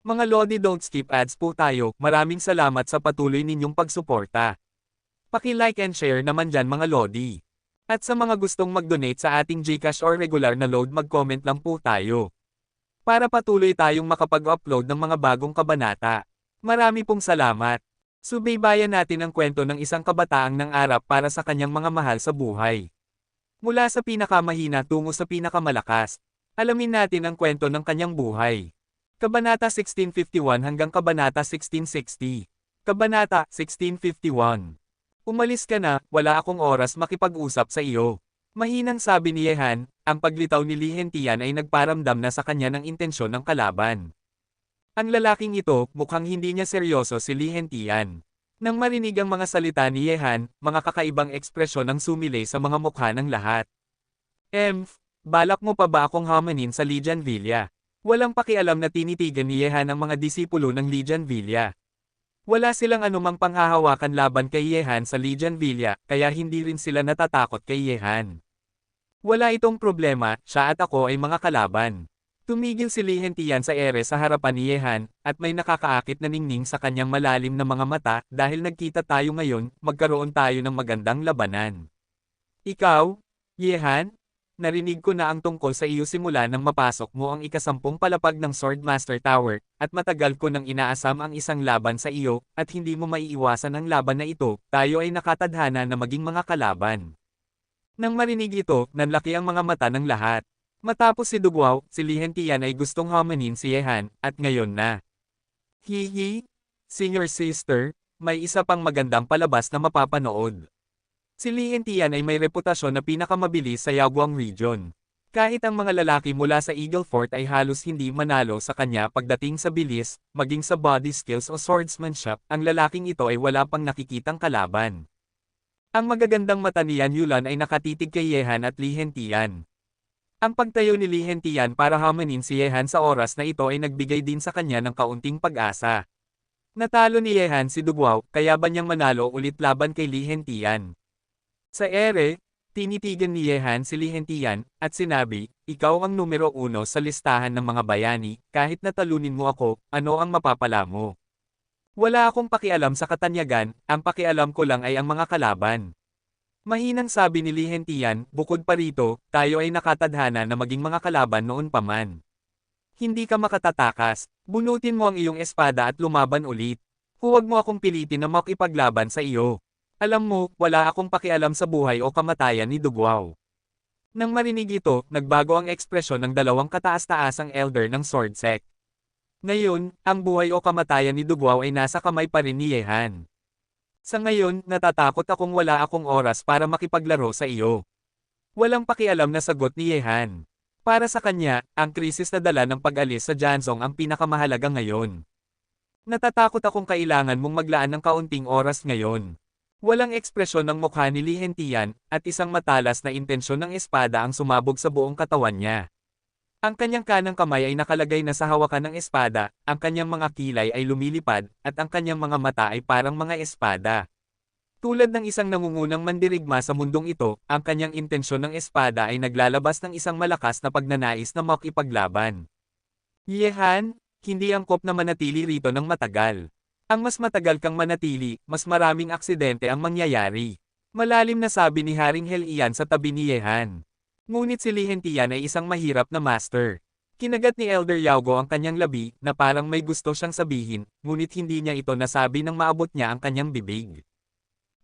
Mga Lodi, don't skip ads po tayo. Maraming salamat sa patuloy ninyong pagsuporta. Paki-like and share naman dyan mga Lodi. At sa mga gustong mag-donate sa ating GCash or regular na load, mag-comment lang po tayo. Para patuloy tayong makapag-upload ng mga bagong kabanata. Marami pong salamat. Subaybayan natin ang kwento ng isang kabataang nangarap para sa kanyang mga mahal sa buhay. Mula sa pinakamahina tungo sa pinakamalakas. Alamin natin ang kwento ng kanyang buhay. Kabanata 1651 hanggang Kabanata 1660. Kabanata 1651. Umalis ka na, wala akong oras makipag-usap sa iyo. Mahinang sabi ni Yehan, ang paglitaw ni Li Hentian ay nagparamdam na sa kanya ng intensyon ng kalaban. Ang lalaking ito, mukhang hindi niya seryoso si Li Hentian. Nang marinig ang mga salita ni Yehan, mga kakaibang ekspresyon ang sumilay sa mga mukha ng lahat. Balak mo pa ba akong hamanin sa Lijan Villa? Walang pakialam na tinitigan ni Yehan ang mga disipulo ng Lijan Villa. Wala silang anumang panghahawakan laban kay Yehan sa Lijan Villa, kaya hindi rin sila natatakot kay Yehan. Wala itong problema, siya at ako ay mga kalaban. Tumigil si Li Hentian sa ere sa harapan ni Yehan, at may nakakaakit na ningning sa kanyang malalim na mga mata, dahil nagkita tayo ngayon, magkaroon tayo ng magandang labanan. Ikaw, Yehan? Narinig ko na ang tungkol sa iyo simula nang mapasok mo ang ika-10 palapag ng Swordmaster Tower, at matagal ko nang inaasam ang isang laban sa iyo, at hindi mo maiiwasan ang laban na ito, tayo ay nakatadhana na maging mga kalaban. Nang marinig ito, nanlaki ang mga mata ng lahat. Matapos si Duguao, si Li Hentian ay gustong hamanin si Yehan, at ngayon na. Hihi, senior sister, may isa pang magandang palabas na mapapanood. Si Li Hentian ay may reputasyon na pinakamabilis sa Yaguang Region. Kahit ang mga lalaki mula sa Eagle Fort ay halos hindi manalo sa kanya pagdating sa bilis, maging sa body skills o swordsmanship, ang lalaking ito ay wala pang nakikitang kalaban. Ang magagandang mata ni Yan Yulan ay nakatitig kay Yehan at Li Hentian. Ang pagtayo ni Li Hentian para hamanin si Yehan sa oras na ito ay nagbigay din sa kanya ng kaunting pag-asa. Natalo ni Yehan si Duguao, kaya ba niyang manalo ulit laban kay Li Hentian? Sa ere, tinitigan ni Yehan si Li Hentian, at sinabi, ikaw ang numero 1 sa listahan ng mga bayani, kahit natalunin mo ako, ano ang mapapala mo? Wala akong pakialam sa katanyagan, ang pakialam ko lang ay ang mga kalaban. Mahinang sabi ni Li Hentian, bukod pa rito, tayo ay nakatadhana na maging mga kalaban noon pa man. Hindi ka makatatakas, bunutin mo ang iyong espada at lumaban ulit. Huwag mo akong pilitin na makipaglaban sa iyo. Alam mo, wala akong pakialam sa buhay o kamatayan ni Duguao. Nang marinig ito, nagbago ang ekspresyon ng dalawang kataas-taasang elder ng Sword Sect. Ngayon, ang buhay o kamatayan ni Duguao ay nasa kamay pa rin ni Yehan. Sa ngayon, natatakot akong wala akong oras para makipaglaro sa iyo. Walang pakialam na sagot ni Yehan. Para sa kanya, ang krisis na dala ng pag-alis sa Jansong ang pinakamahalaga ngayon. Natatakot akong kailangan mong maglaan ng kaunting oras ngayon. Walang ekspresyon ng mukha ni Li Hentian, at isang matalas na intensyon ng espada ang sumabog sa buong katawan niya. Ang kanyang kanang kamay ay nakalagay na sa hawakan ng espada, ang kanyang mga kilay ay lumilipad, at ang kanyang mga mata ay parang mga espada. Tulad ng isang nangungunang mandirigma sa mundong ito, ang kanyang intensyon ng espada ay naglalabas ng isang malakas na pagnanais na makipaglaban. Yehan, hindi angkop na manatili rito ng matagal. Ang mas matagal kang manatili, mas maraming aksidente ang mangyayari. Malalim na sabi ni Haring Helian sa tabi ni Yehan. Ngunit si Li Hentian ay isang mahirap na master. Kinagat ni Elder Yaogo ang kanyang labi, na parang may gusto siyang sabihin, ngunit hindi niya ito nasabi nang maabot niya ang kanyang bibig.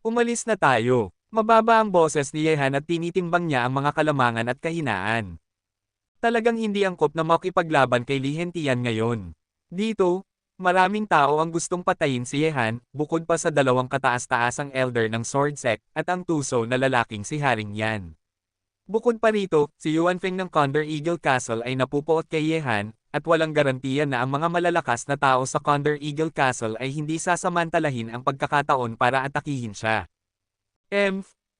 Umalis na tayo. Mababa ang boses ni Yehan at tinitimbang niya ang mga kalamangan at kahinaan. Talagang hindi angkop na makipaglaban kay Li Hentian ngayon. Dito, maraming tao ang gustong patayin si Yehan, bukod pa sa dalawang kataas-taasang elder ng Sword Sect, at ang tuso na lalaking si Haring Yan. Bukod pa rito, si Yuan Feng ng Condor Eagle Castle ay napupuot kay Yehan, at walang garantiya na ang mga malalakas na tao sa Condor Eagle Castle ay hindi sasamantalahin ang pagkakataon para atakihin siya.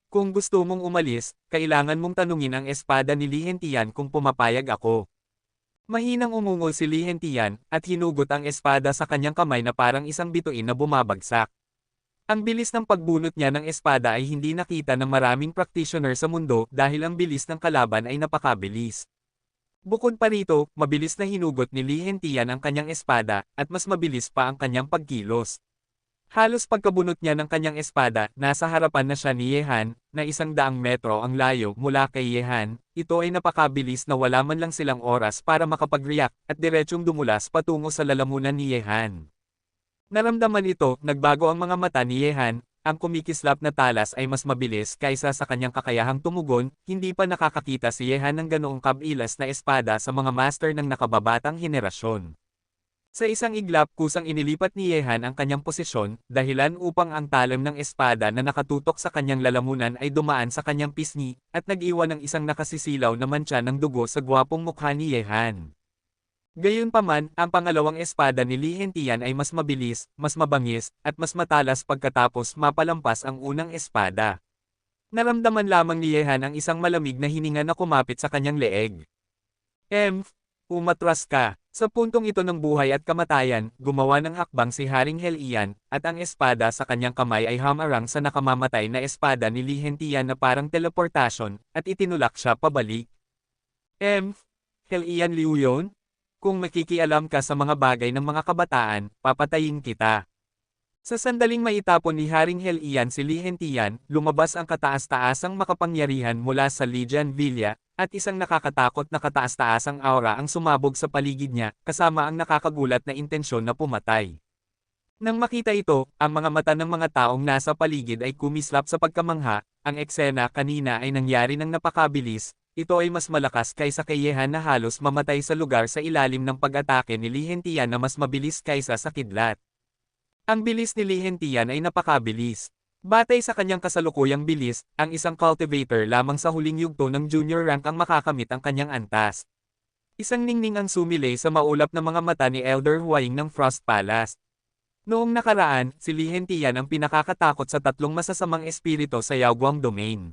Kung gusto mong umalis, kailangan mong tanungin ang espada ni Li Hentian kung pumapayag ako. Mahinang umungol si Li Hentian, at hinugot ang espada sa kanyang kamay na parang isang bituin na bumabagsak. Ang bilis ng pagbunot niya ng espada ay hindi nakita ng maraming practitioner sa mundo dahil ang bilis ng kalaban ay napakabilis. Bukod pa rito, mabilis na hinugot ni Li Hentian ang kanyang espada, at mas mabilis pa ang kanyang pagkilos. Halos pagkabunot niya ng kanyang espada, nasa harapan na siya ni Ye Han, na 100 metro ang layo mula kay Ye Han. Ito ay napakabilis na wala man lang silang oras para makapag-react, at diretsyong dumulas patungo sa lalamunan ni Ye Han. Naramdaman ito, nagbago ang mga mata ni Ye Han. Ang kumikislap na talas ay mas mabilis kaysa sa kanyang kakayahang tumugon, hindi pa nakakakita si Ye Han ng ganoong kabilas na espada sa mga master ng nakababatang henerasyon. Sa isang iglap kusang inilipat ni Ye Han ang kanyang posisyon, dahilan upang ang talim ng espada na nakatutok sa kanyang lalamunan ay dumaan sa kanyang pisngi, at nag-iwan ng isang nakasisilaw na mantsa ng dugo sa gwapong mukha ni Ye Han. Gayunpaman, ang pangalawang espada ni Li Hentian ay mas mabilis, mas mabangis, at mas matalas pagkatapos mapalampas ang unang espada. Naramdaman lamang ni Ye Han ang isang malamig na hininga na kumapit sa kanyang leeg. Umatras ka. Sa puntong ito ng buhay at kamatayan, gumawa ng hakbang si Haring Helian, at ang espada sa kanyang kamay ay hamarang sa nakamamatay na espada ni Li Hentian na parang teleportasyon, at itinulak siya pabalik. Helian Liu yun? Kung makikialam ka sa mga bagay ng mga kabataan, papatayin kita. Sa sandaling maitapon ni Haring Helian si Li Hentian, lumabas ang kataas-taasang makapangyarihan mula sa Lijian Villa, at isang nakakatakot na kataas-taasang aura ang sumabog sa paligid niya, kasama ang nakakagulat na intensyon na pumatay. Nang makita ito, ang mga mata ng mga taong nasa paligid ay kumislap sa pagkamangha. Ang eksena kanina ay nangyari ng napakabilis, ito ay mas malakas kaysa kay Ye Han na halos mamatay sa lugar sa ilalim ng pag-atake ni Li Hentian na mas mabilis kaysa sa kidlat. Ang bilis ni Li Hentian ay napakabilis. Batay sa kanyang kasalukuyang bilis, ang isang cultivator lamang sa huling yugto ng junior rank ang makakamit ang kanyang antas. Isang ningning ang sumilay sa maulap na mga mata ni Elder Huaying ng Frost Palace. Noong nakaraan, si Li Hentian ang pinakakatakot sa tatlong masasamang espiritu sa Yaoguang Domain.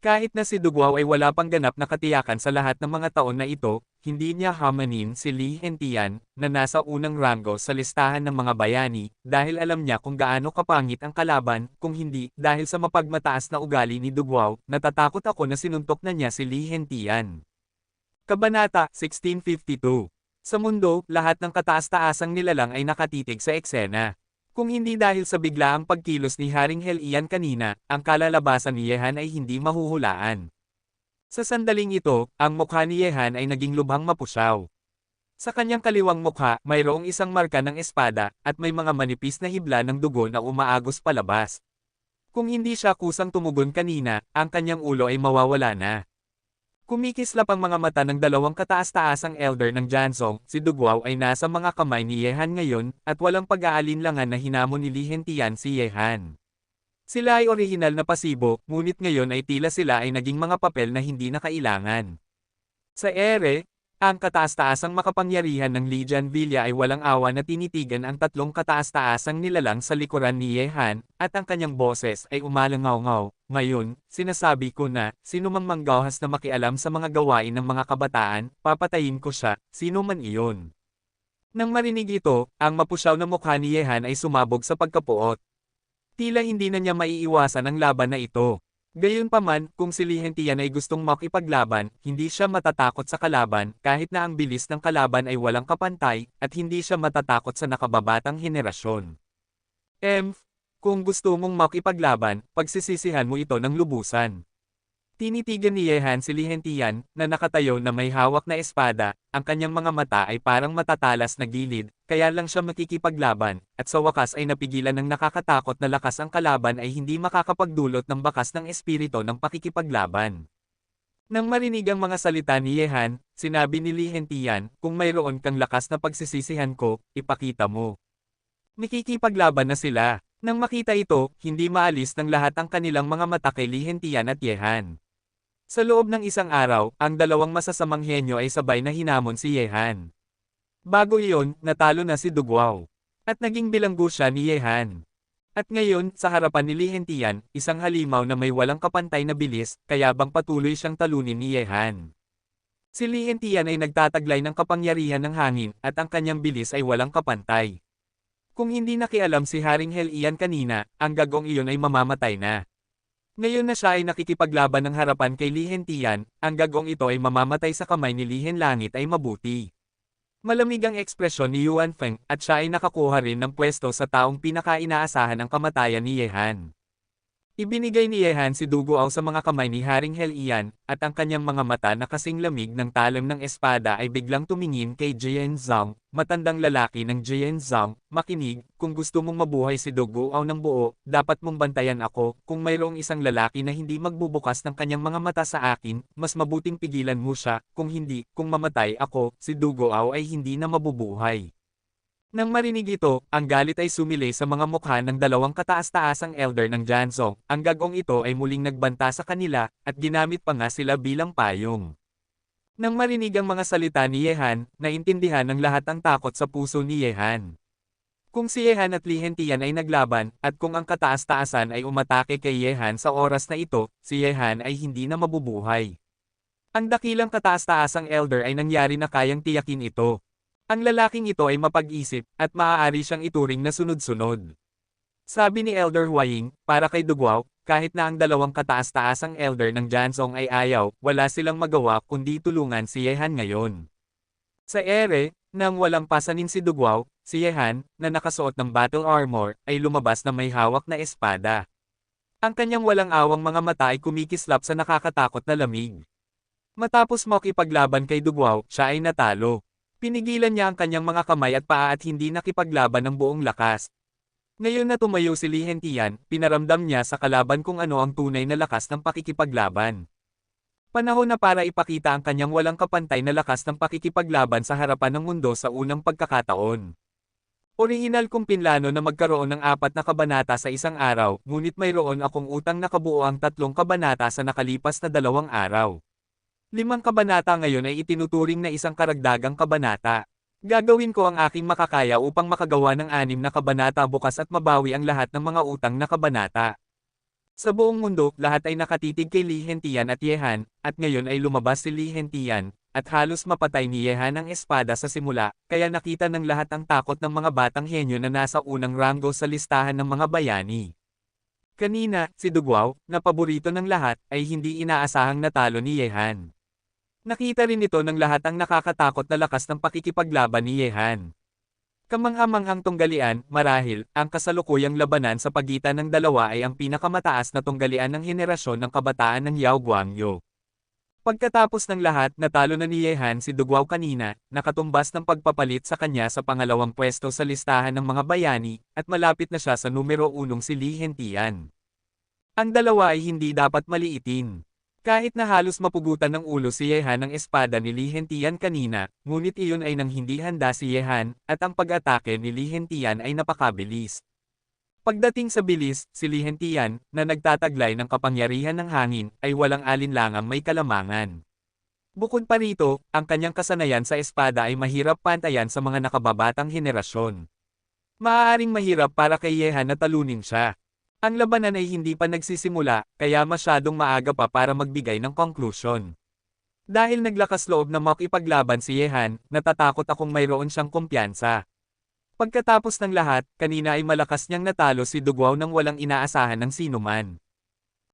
Kahit na si Duguao ay wala pang ganap na katiyakan sa lahat ng mga taon na ito, hindi niya hamanin si Li Hentian, na nasa unang ranggo sa listahan ng mga bayani, dahil alam niya kung gaano kapangit ang kalaban, kung hindi, dahil sa mapagmataas na ugali ni Duguao, natatakot ako na sinuntok na niya si Li Hentian. Kabanata 1652. Sa mundo, lahat ng kataas-taasang nilalang ay nakatitig sa eksena. Kung hindi dahil sa biglaang pagkilos ni Haring Helian kanina, ang kalalabasan ni Ye Han ay hindi mahuhulaan. Sa sandaling ito, ang mukha ni Ye Han ay naging lubhang mapusyaw. Sa kanyang kaliwang mukha, mayroong isang marka ng espada, at may mga manipis na hibla ng dugo na umaagos palabas. Kung hindi siya kusang tumugon kanina, ang kanyang ulo ay mawawala na. Kumikislap ang mga mata ng dalawang kataas-taasang elder ng Jansong, si Duguao ay nasa mga kamay ni Ye Han ngayon, at walang pag-aalinlangan na hinamon ni Li Hentian si Ye Han. Sila ay orihinal na pasibo, ngunit ngayon ay tila sila ay naging mga papel na hindi na kailangan. Sa ere, ang kataas-taasang makapangyarihan ng Lijian Villa ay walang awa na tinitigan ang tatlong kataas-taasang nilalang sa likuran ni Ye Han, at ang kanyang boses ay umalangaw-ngaw. Ngayon, sinasabi ko na, sino mang manggahas na makialam sa mga gawain ng mga kabataan, papatayin ko siya, sino man iyon. Nang marinig ito, ang mapusyaw na mukha ni Ye Han ay sumabog sa pagkapuot. Tila hindi na niya maiiwasan ang laban na ito. Gayunpaman, kung si Li Hentian ay gustong makipaglaban, hindi siya matatakot sa kalaban, kahit na ang bilis ng kalaban ay walang kapantay, at hindi siya matatakot sa nakababatang henerasyon. Kung gusto mong makipaglaban, pagsisisihan mo ito ng lubusan. Tinitigan ni Ye Han si Li Hentian, na nakatayo na may hawak na espada, ang kanyang mga mata ay parang matatalas na gilid, kaya lang siya makikipaglaban, at sa wakas ay napigilan ng nakakatakot na lakas ang kalaban ay hindi makakapagdulot ng bakas ng espiritu ng pakikipaglaban. Nang marinig ang mga salita ni Ye Han, sinabi ni Li Hentian, kung mayroon kang lakas na pagsisisihan ko, ipakita mo. Makikipaglaban na sila. Nang makita ito, hindi maalis ng lahat ang kanilang mga mata kay Li Hentian at Ye Han. Sa loob ng isang araw, ang dalawang masasamang henyo ay sabay na hinamon si Ye Han. Bago iyon, natalo na si Duguao. At naging bilanggo siya ni Ye Han. At ngayon, sa harapan ni Li Hentian, isang halimaw na may walang kapantay na bilis, kaya bang patuloy siyang talunin ni Ye Han. Si Li Hentian ay nagtataglay ng kapangyarihan ng hangin, at ang kanyang bilis ay walang kapantay. Kung hindi nakialam si Haring Helian kanina, ang gagong iyon ay mamamatay na. Ngayon na siya ay nakikipaglaban ng harapan kay Li Hentian, ang gagawng ito ay mamamatay sa kamay ni Li Henlangit ay mabuti. Malamig ang ekspresyon ni Yuan Feng at siya ay nakakuha rin ng pwesto sa taong pinaka-inaasahan ang kamatayan ni Ye Han. Ibinigay ni Ye Han si Duguao sa mga kamay ni Haring Helian, at ang kanyang mga mata na kasing lamig ng talim ng espada ay biglang tumingin kay Jian Zhang, matandang lalaki ng Jian Zhang, makinig, kung gusto mong mabuhay si Duguao ng buo, dapat mong bantayan ako, kung mayroong isang lalaki na hindi magbubukas ng kanyang mga mata sa akin, mas mabuting pigilan mo siya, kung hindi, kung mamatay ako, si Duguao ay hindi na mabubuhay. Nang marinig ito, ang galit ay sumilay sa mga mukha ng dalawang kataas-taasang elder ng Janzong. Ang gagong ito ay muling nagbanta sa kanila, at ginamit pa nga sila bilang payong. Nang marinig ang mga salita ni Ye Han, naintindihan ng lahat ang takot sa puso ni Ye Han. Kung si Ye Han at Li Hentian ay naglaban, at kung ang kataas-taasan ay umatake kay Ye Han sa oras na ito, si Ye Han ay hindi na mabubuhay. Ang dakilang kataas-taasang elder ay nangyari na kayang tiyakin ito. Ang lalaking ito ay mapag-isip, at maaari siyang ituring na sunod-sunod. Sabi ni Elder Huaying, para kay Duguao, kahit na ang dalawang kataas-taasang elder ng Janzong ay ayaw, wala silang magawa kundi tulungan si Ye Han ngayon. Sa ere, nang walang pasanin si Duguao, si Ye Han, na nakasuot ng battle armor, ay lumabas na may hawak na espada. Ang kanyang walang awang mga mata ay kumikislap sa nakakatakot na lamig. Matapos makipaglaban kay Duguao, siya ay natalo. Pinigilan niya ang kanyang mga kamay at paa at hindi nakipaglaban ng buong lakas. Ngayon na tumayo si Li Hentian, pinaramdam niya sa kalaban kung ano ang tunay na lakas ng pakikipaglaban. Panahon na para ipakita ang kanyang walang kapantay na lakas ng pakikipaglaban sa harapan ng mundo sa unang pagkakataon. Orihinal kong pinlano na magkaroon ng 4 na kabanata sa isang araw, ngunit mayroon akong utang na kabuo ang 3 kabanata sa nakalipas na 2 araw. 5 kabanata ngayon ay itinuturing na isang karagdagang kabanata. Gagawin ko ang aking makakaya upang makagawa ng 6 na kabanata bukas at mabawi ang lahat ng mga utang na kabanata. Sa buong mundo, lahat ay nakatitig kay Li Hentian at Ye Han, at ngayon ay lumabas si Li Hentian, at halos mapatay ni Ye Han ang espada sa simula, kaya nakita ng lahat ang takot ng mga batang henyo na nasa unang ranggo sa listahan ng mga bayani. Kanina, si Duguao, na paborito ng lahat, ay hindi inaasahang natalo ni Ye Han. Nakita rin ito ng lahat ang nakakatakot na lakas ng pakikipaglaban ni Ye Han. Kamangha-manghang tunggalian, marahil, ang kasalukuyang labanan sa pagitan ng dalawa ay ang pinakamataas na tunggalian ng henerasyon ng kabataan ng Yao Guangyo. Pagkatapos ng lahat, natalo na ni Ye Han si Duguao kanina, nakatumbas ng pagpapalit sa kanya sa pangalawang pwesto sa listahan ng mga bayani, at malapit na siya sa numero 1 si Li Hentian. Ang dalawa ay hindi dapat maliitin. Kahit na halos mapugutan ng ulo si Ye Han ng espada ni Li Hentian kanina, ngunit iyon ay nang hindi handa si Ye Han, at ang pag-atake ni Li Hentian ay napakabilis. Pagdating sa bilis, si Li Hentian, na nagtataglay ng kapangyarihan ng hangin, ay walang alinlangang may kalamangan. Bukod pa rito, ang kanyang kasanayan sa espada ay mahirap pantayan sa mga nakababatang henerasyon. Maaaring mahirap para kay Ye Han na talunin siya. Ang labanan ay hindi pa nagsisimula, kaya masyadong maaga pa para magbigay ng conclusion. Dahil naglakas loob na makipaglaban si Ye Han, natatakot akong mayroon siyang kumpiyansa. Pagkatapos ng lahat, kanina ay malakas niyang natalo si Duguao nang walang inaasahan ng sinuman.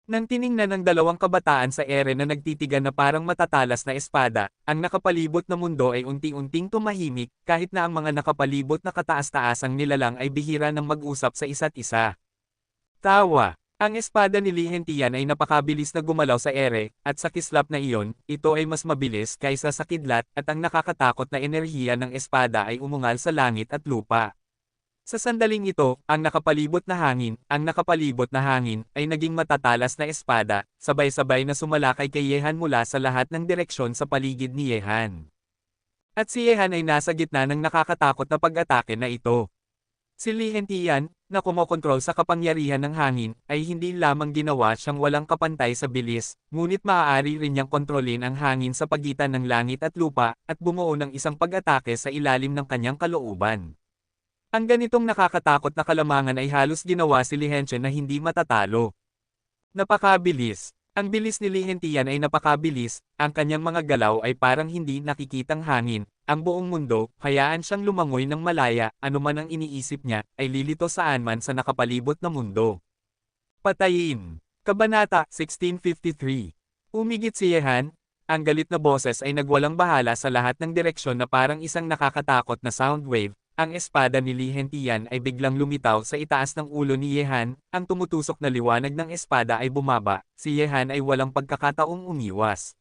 Nang tiningnan ng dalawang kabataan sa ere na nagtitigan na parang matatalas na espada, ang nakapalibot na mundo ay unti-unting tumahimik, kahit na ang mga nakapalibot na kataas-taasang nilalang ay bihira ng mag-usap sa isa't isa. Tawa. Ang espada ni Li Hentian ay napakabilis na gumalaw sa ere, at sa kislap na iyon, ito ay mas mabilis kaysa sa kidlat, at ang nakakatakot na enerhiya ng espada ay umungal sa langit at lupa. Sa sandaling ito, ang nakapalibot na hangin, ay naging matatalas na espada, sabay-sabay na sumalakay kay Ye Han mula sa lahat ng direksyon sa paligid ni Ye Han. At si Ye Han ay nasa gitna ng nakakatakot na pag-atake na ito. Si Li Hentian, na kumokontrol sa kapangyarihan ng hangin, ay hindi lamang ginawa siyang walang kapantay sa bilis, ngunit maaari rin niyang kontrolin ang hangin sa pagitan ng langit at lupa, at bumuo ng isang pag-atake sa ilalim ng kanyang kalooban. Ang ganitong nakakatakot na kalamangan ay halos ginawa si Li Hentian na hindi matatalo. Napakabilis. Ang bilis ni Li Hentian ay napakabilis, ang kanyang mga galaw ay parang hindi nakikitang hangin. Ang buong mundo, hayaan siyang lumangoy ng malaya, anuman ang iniisip niya, ay lilito saan man sa nakapalibot na mundo. Patayin. Kabanata 1653. Umigit si Yehan, ang galit na boses ay nagwalang bahala sa lahat ng direksyon na parang isang nakakatakot na sound wave. Ang espada ni Li Hentian ay biglang lumitaw sa itaas ng ulo ni Yehan, ang tumutusok na liwanag ng espada ay bumaba, si Yehan ay walang pagkakataong umiwas.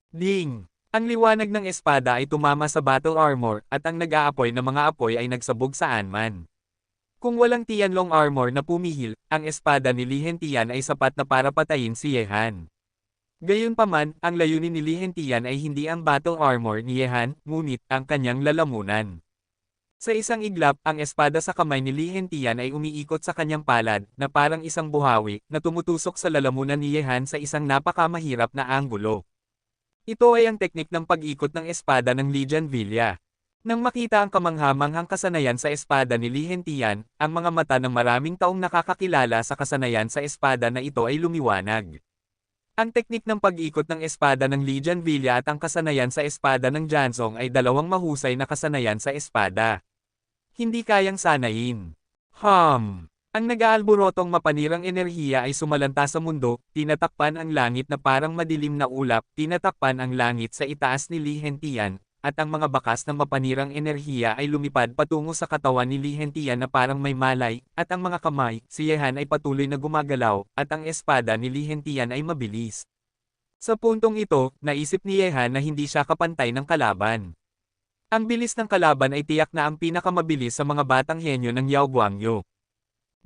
Ding! Ang liwanag ng espada ay tumama sa battle armor at ang nag-aapoy na mga apoy ay nagsabog saan man. Kung walang Tianlong armor na pumihil, ang espada ni Li Hentian ay sapat na para patayin si Yehan. Gayunpaman, ang layunin ni Li Hentian ay hindi ang battle armor ni Yehan, ngunit ang kanyang lalamunan. Sa isang iglap, ang espada sa kamay ni Li Hentian ay umiikot sa kanyang palad, na parang isang buhawi, na tumutusok sa lalamunan ni Yehan sa isang napakamahirap na anggulo. Ito ay ang teknik ng pag-ikot ng espada ng Lijan Villa. Nang makita ang kamanghamanghang kasanayan sa espada ni Li Hentian, ang mga mata ng maraming taong nakakakilala sa kasanayan sa espada na ito ay lumiwanag. Ang teknik ng pag-ikot ng espada ng Lijan Villa at ang kasanayan sa espada ng Jansong ay dalawang mahusay na kasanayan sa espada. Hindi kayang sanayin. Ang nag-aalborotong mapanirang enerhiya ay sumalanta sa mundo, tinatakpan ang langit na parang madilim na ulap, tinatakpan ang langit sa itaas ni Li Hentian, at ang mga bakas ng mapanirang enerhiya ay lumipad patungo sa katawan ni Li Hentian na parang may malay, at ang mga kamay, si Yehan ay patuloy na gumagalaw, at ang espada ni Li Hentian ay mabilis. Sa puntong ito, naisip ni Yehan na hindi siya kapantay ng kalaban. Ang bilis ng kalaban ay tiyak na ang pinakamabilis sa mga batang henyo ng Yao Guangyo.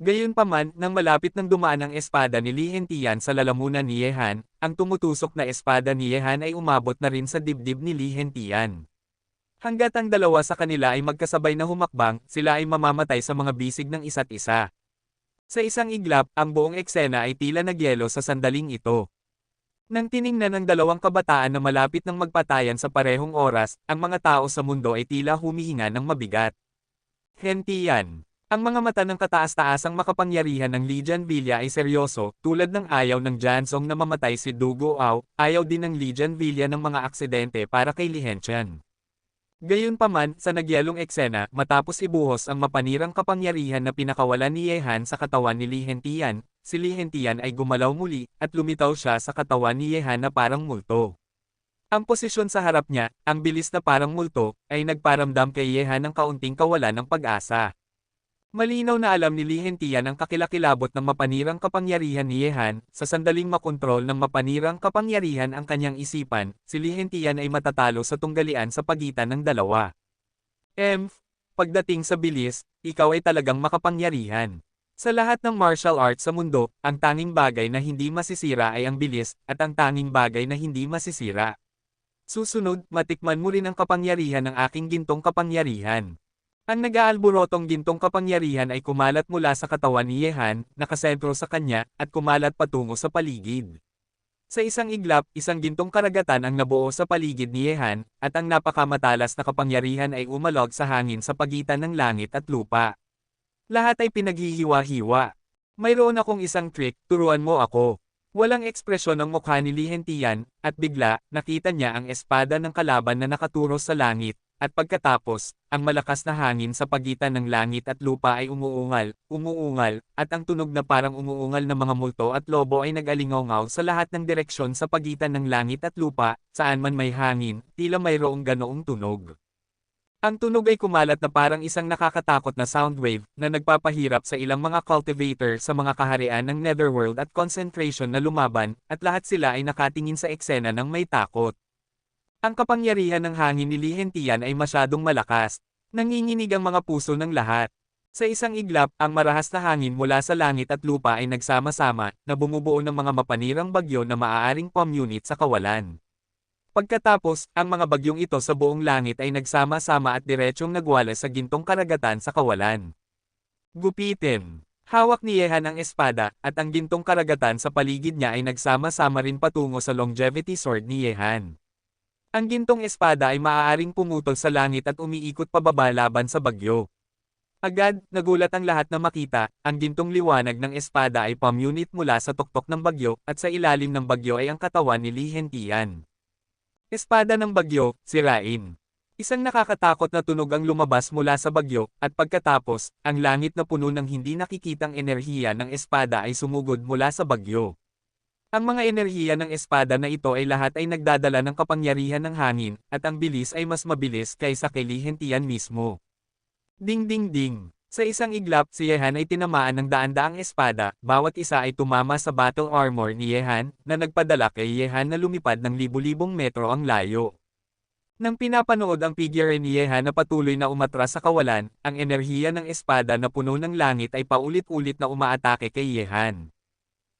Gayunpaman, nang malapit nang dumaan ang espada ni Li Hentian sa lalamunan ni Yehan, ang tumutusok na espada ni Yehan ay umabot na rin sa dibdib ni Li Hentian. Hanggat ang dalawa sa kanila ay magkasabay na humakbang, sila ay mamamatay sa mga bisig ng isa't isa. Sa isang iglap, ang buong eksena ay tila nagyelo sa sandaling ito. Nang tiningnan ng dalawang kabataan na malapit ng magpatayan sa parehong oras, ang mga tao sa mundo ay tila humihinga ng mabigat. Hentian. Ang mga mata ng kataas-taasang makapangyarihan ng Lijan Villa ay seryoso, tulad ng ayaw ng Jansong na mamatay si Du Guao, ayaw din ng Lijan Villa ng mga aksidente para kay Li Hentian. Gayunpaman, sa nagyelong eksena, matapos ibuhos ang mapanirang kapangyarihan na pinakawalan ni Yehan sa katawan ni Li Hentian, si Li Hentian ay gumalaw muli, at lumitaw siya sa katawan ni Yehan na parang multo. Ang posisyon sa harap niya, ang bilis na parang multo, ay nagparamdam kay Yehan ng kaunting kawalan ng pag-asa. Malinaw na alam ni Li Hentian ang kakilakilabot ng mapanirang kapangyarihan ni Yehan, sa sandaling makontrol ng mapanirang kapangyarihan ang kanyang isipan, si Li Hentian ay matatalo sa tunggalian sa pagitan ng dalawa. Pagdating sa bilis, ikaw ay talagang makapangyarihan. Sa lahat ng martial arts sa mundo, ang tanging bagay na hindi masisira ay ang bilis, at ang tanging bagay na hindi masisira. Susunod, matikman mo rin ang kapangyarihan ng aking gintong kapangyarihan. Ang nag-aalborotong gintong kapangyarihan ay kumalat mula sa katawan ni Yehan, nakasentro sa kanya, at kumalat patungo sa paligid. Sa isang iglap, isang gintong karagatan ang nabuo sa paligid ni Yehan, at ang napakamatalas na kapangyarihan ay umalog sa hangin sa pagitan ng langit at lupa. Lahat ay pinaghihiwa-hiwa. Mayroon akong isang trick, turuan mo ako. Walang ekspresyon ang mukha ni Li Hentian, at bigla, nakita niya ang espada ng kalaban na nakaturos sa langit. At pagkatapos, ang malakas na hangin sa pagitan ng langit at lupa ay umuungal, at ang tunog na parang umuungal na mga multo at lobo ay nag-alingaw sa lahat ng direksyon sa pagitan ng langit at lupa, saan man may hangin, tila mayroong ganoong tunog. Ang tunog ay kumalat na parang isang nakakatakot na sound wave, na nagpapahirap sa ilang mga cultivator sa mga kaharian ng Netherworld at concentration na lumaban, at lahat sila ay nakatingin sa eksena ng may takot. Ang kapangyarihan ng hangin ni Li Hentian ay masyadong malakas. Nanginginig ang mga puso ng lahat. Sa isang iglap, ang marahas na hangin mula sa langit at lupa ay nagsama-sama, na bumubuo ng mga mapanirang bagyo na maaaring pamunit sa kawalan. Pagkatapos, ang mga bagyong ito sa buong langit ay nagsama-sama at diretsyong nagwala sa gintong karagatan sa kawalan. Gupitin. Hawak ni Yehan ang espada, at ang gintong karagatan sa paligid niya ay nagsama-sama rin patungo sa longevity sword ni Yehan. Ang gintong espada ay maaaring pumutol sa langit at umiikot pababa laban sa bagyo. Agad, nagulat ang lahat na makita, ang gintong liwanag ng espada ay pamunit mula sa tuktok ng bagyo, at sa ilalim ng bagyo ay ang katawan ni Li Hentian. Espada ng bagyo, sirain. Isang nakakatakot na tunog ang lumabas mula sa bagyo, at pagkatapos, ang langit na puno ng hindi nakikitang enerhiya ng espada ay sumugod mula sa bagyo. Ang mga enerhiya ng espada na ito ay lahat ay nagdadala ng kapangyarihan ng hangin, at ang bilis ay mas mabilis kaysa kay Li Hentian mismo. Ding ding ding! Sa isang iglap, si Yehan ay tinamaan ng daan-daang espada, bawat isa ay tumama sa battle armor ni Yehan, na nagpadala kay Yehan na lumipad ng libu-libong metro ang layo. Nang pinapanood ang figure ni Yehan na patuloy na umatras sa kawalan, ang enerhiya ng espada na puno ng langit ay paulit-ulit na umaatake kay Yehan.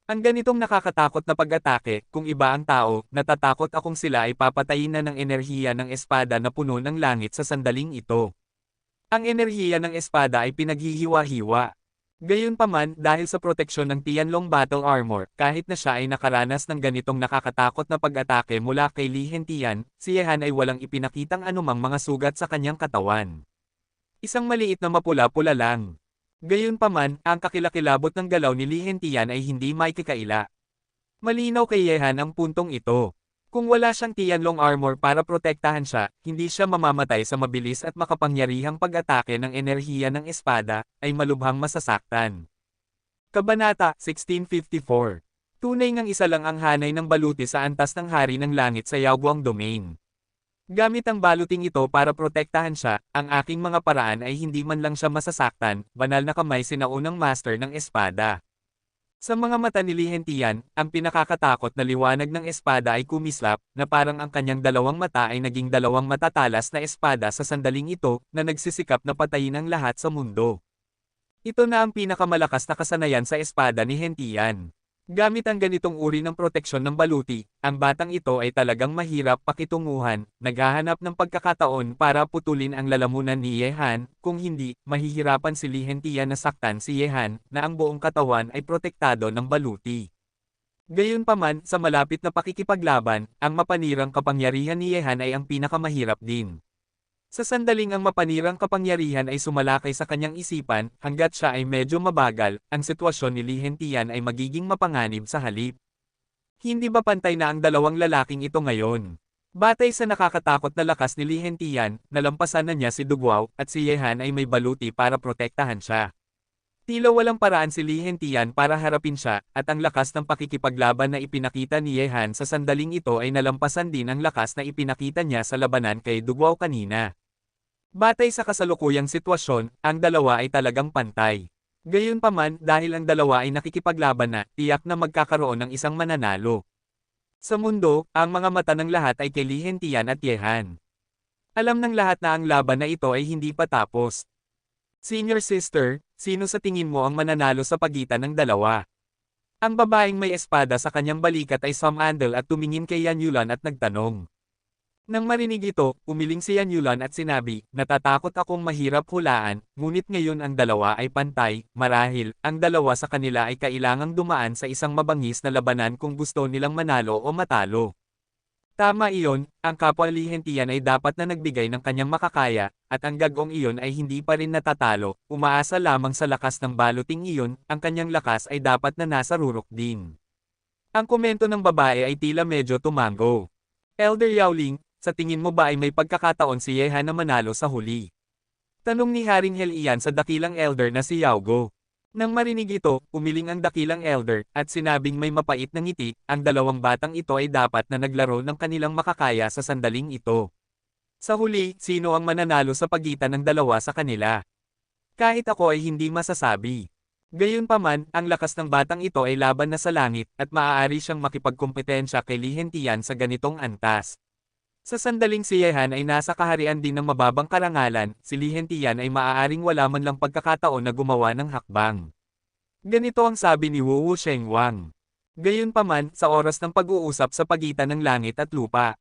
Ang ganitong nakakatakot na pag-atake, kung iba ang tao, natatakot akong sila ay papatayin na ng enerhiya ng espada na puno ng langit sa sandaling ito. Ang enerhiya ng espada ay pinaghihiwa-hiwa. Gayunpaman, dahil sa proteksyon ng Tianlong Battle Armor, kahit na siya ay nakaranas ng ganitong nakakatakot na pag-atake mula kay Li Hentian, si Yehan ay walang ipinakitang anumang mga sugat sa kanyang katawan. Isang maliit na mapula-pula lang. Gayunpaman, ang kakilakilabot ng galaw ni Li Hentian ay hindi maikikaila. Malinaw kay Yehan ang puntong ito. Kung wala siyang Tianlong armor para protektahan siya, hindi siya mamamatay sa mabilis at makapangyarihang pag-atake ng enerhiya ng espada, ay malubhang masasaktan. Kabanata 1654. Tunay ngang isa lang ang hanay ng baluti sa antas ng hari ng langit sa Yaoguang Domain. Gamit ang baluting ito para protektahan siya, ang aking mga paraan ay hindi man lang siya masasaktan, banal na kamay sinaunang master ng espada. Sa mga mata ni Li Hentian, ang pinakakatakot na liwanag ng espada ay kumislap, na parang ang kanyang dalawang mata ay naging dalawang matatalas na espada sa sandaling ito, na nagsisikap na patayin ang lahat sa mundo. Ito na ang pinakamalakas na kasanayan sa espada ni Hentian. Gamit ang ganitong uri ng proteksyon ng baluti, ang batang ito ay talagang mahirap pakitunguhan, naghahanap ng pagkakataon para putulin ang lalamunan ni Yehan, kung hindi, mahihirapan si Li Hentian na saktan si Yehan, na ang buong katawan ay protektado ng baluti. Gayunpaman, sa malapit na pakikipaglaban, ang mapanirang kapangyarihan ni Yehan ay ang pinakamahirap din. Sa sandaling ang mapanirang kapangyarihan ay sumalakay sa kanyang isipan, hanggat siya ay medyo mabagal, ang sitwasyon ni Li Hentian ay magiging mapanganib sa halip. Hindi ba pantay na ang dalawang lalaking ito ngayon? Batay sa nakakatakot na lakas ni Li Hentian, nalampasan na niya si Duguao, at si Yehan ay may baluti para protektahan siya. Tila walang paraan si Li Hentian para harapin siya, at ang lakas ng pakikipaglaban na ipinakita ni Yehan sa sandaling ito ay nalampasan din ang lakas na ipinakita niya sa labanan kay Duguao kanina. Batay sa kasalukuyang sitwasyon, ang dalawa ay talagang pantay. Gayunpaman, dahil ang dalawa ay nakikipaglaban na, tiyak na magkakaroon ng isang mananalo. Sa mundo, ang mga mata ng lahat ay kay Li Hentian at Yehan. Alam ng lahat na ang laban na ito ay hindi pa tapos. Senior sister, sino sa tingin mo ang mananalo sa pagitan ng dalawa? Ang babaeng may espada sa kanyang balikat ay sumandal at tumingin kay Yan Yulan at nagtanong. Nang marinig ito, umiling si Yan Yulan at sinabi, natatakot akong mahirap hulaan, ngunit ngayon ang dalawa ay pantay, marahil, ang dalawa sa kanila ay kailangang dumaan sa isang mabangis na labanan kung gusto nilang manalo o matalo. Tama iyon, ang kapwa Li Hentian ay dapat na nagbigay ng kanyang makakaya, at ang gagong iyon ay hindi pa rin natatalo, umaasa lamang sa lakas ng baluting iyon, ang kanyang lakas ay dapat na nasa rurok din. Ang komento ng babae ay tila medyo tumango. Elder Yaoling, sa tingin mo ba ay may pagkakataon si Yehan na manalo sa huli? Tanong ni Haring Helian sa dakilang elder na si Yaogo. Nang marinig ito, umiling ang dakilang elder, at sinabing may mapait na ngiti, ang dalawang batang ito ay dapat na naglaro ng kanilang makakaya sa sandaling ito. Sa huli, sino ang mananalo sa pagitan ng dalawa sa kanila? Kahit ako ay hindi masasabi. Gayunpaman, ang lakas ng batang ito ay laban na sa langit, at maaari siyang makipagkompetensya kay Li Hentian sa ganitong antas. Sa sandaling si Yehan ay nasa kaharian din ng mababang karangalan, si Li Hentian ay maaaring wala man lang pagkakataon na gumawa ng hakbang. Ganito ang sabi ni Wu Shengwang. Gayunpaman, sa oras ng pag-uusap sa pagitan ng langit at lupa.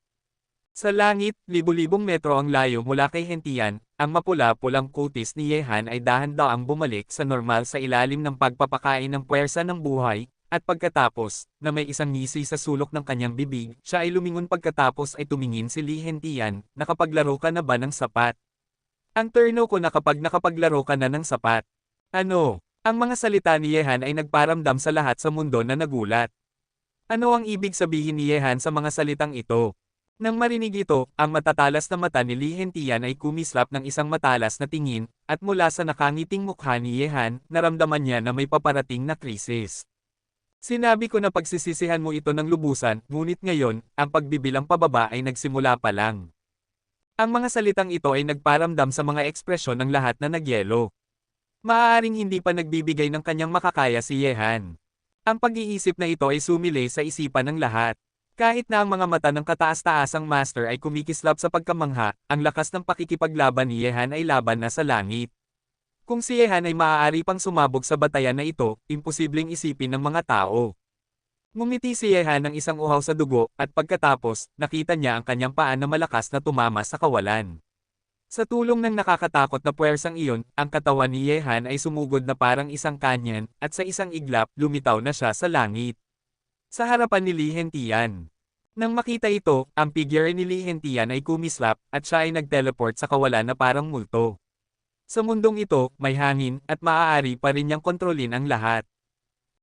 Sa langit, libu-libong metro ang layo mula kay Hentian, ang mapula-pulang kutis ni Yehan ay dahan-daang bumalik sa normal sa ilalim ng pagpapakain ng puwersa ng buhay. At pagkatapos, na may isang ngisi sa sulok ng kanyang bibig, siya ay lumingon pagkatapos ay tumingin si Li Hentian, nakapaglaro ka na ba ng sapat? Ang turno ko na kapag nakapaglaro ka na ng sapat. Ano? Ang mga salita ni Yehan ay nagparamdam sa lahat sa mundo na nagulat. Ano ang ibig sabihin ni Yehan sa mga salitang ito? Nang marinig ito, ang matatalas na mata ni Li Hentian ay kumislap ng isang matalas na tingin, at mula sa nakangiting mukha ni Yehan, naramdaman niya na may paparating na krisis. Sinabi ko na pagsisisihan mo ito ng lubusan, ngunit ngayon, ang pagbibilang pababa ay nagsimula pa lang. Ang mga salitang ito ay nagparamdam sa mga ekspresyon ng lahat na nagyelo. Maaaring hindi pa nagbibigay ng kanyang makakaya si Yehan. Ang pag-iisip na ito ay sumilay sa isipan ng lahat. Kahit na ang mga mata ng kataas-taasang master ay kumikislap sa pagkamangha, ang lakas ng pakikipaglaban ni Yehan ay laban na sa langit. Kung si Yehan ay maaari pang sumabog sa batayan na ito, imposibleng isipin ng mga tao. Ngumiti si Yehan ng isang uhaw sa dugo, at pagkatapos, nakita niya ang kanyang paa na malakas na tumama sa kawalan. Sa tulong ng nakakatakot na puwersang iyon, ang katawan ni Yehan ay sumugod na parang isang kanyan, at sa isang iglap, lumitaw na siya sa langit. Sa harapan ni Li Hentian. Nang makita ito, ang figure ni Li Hentian ay kumislap, at siya ay nag-teleport sa kawalan na parang multo. Sa mundong ito, may hangin, at maaari pa rin niyang kontrolin ang lahat.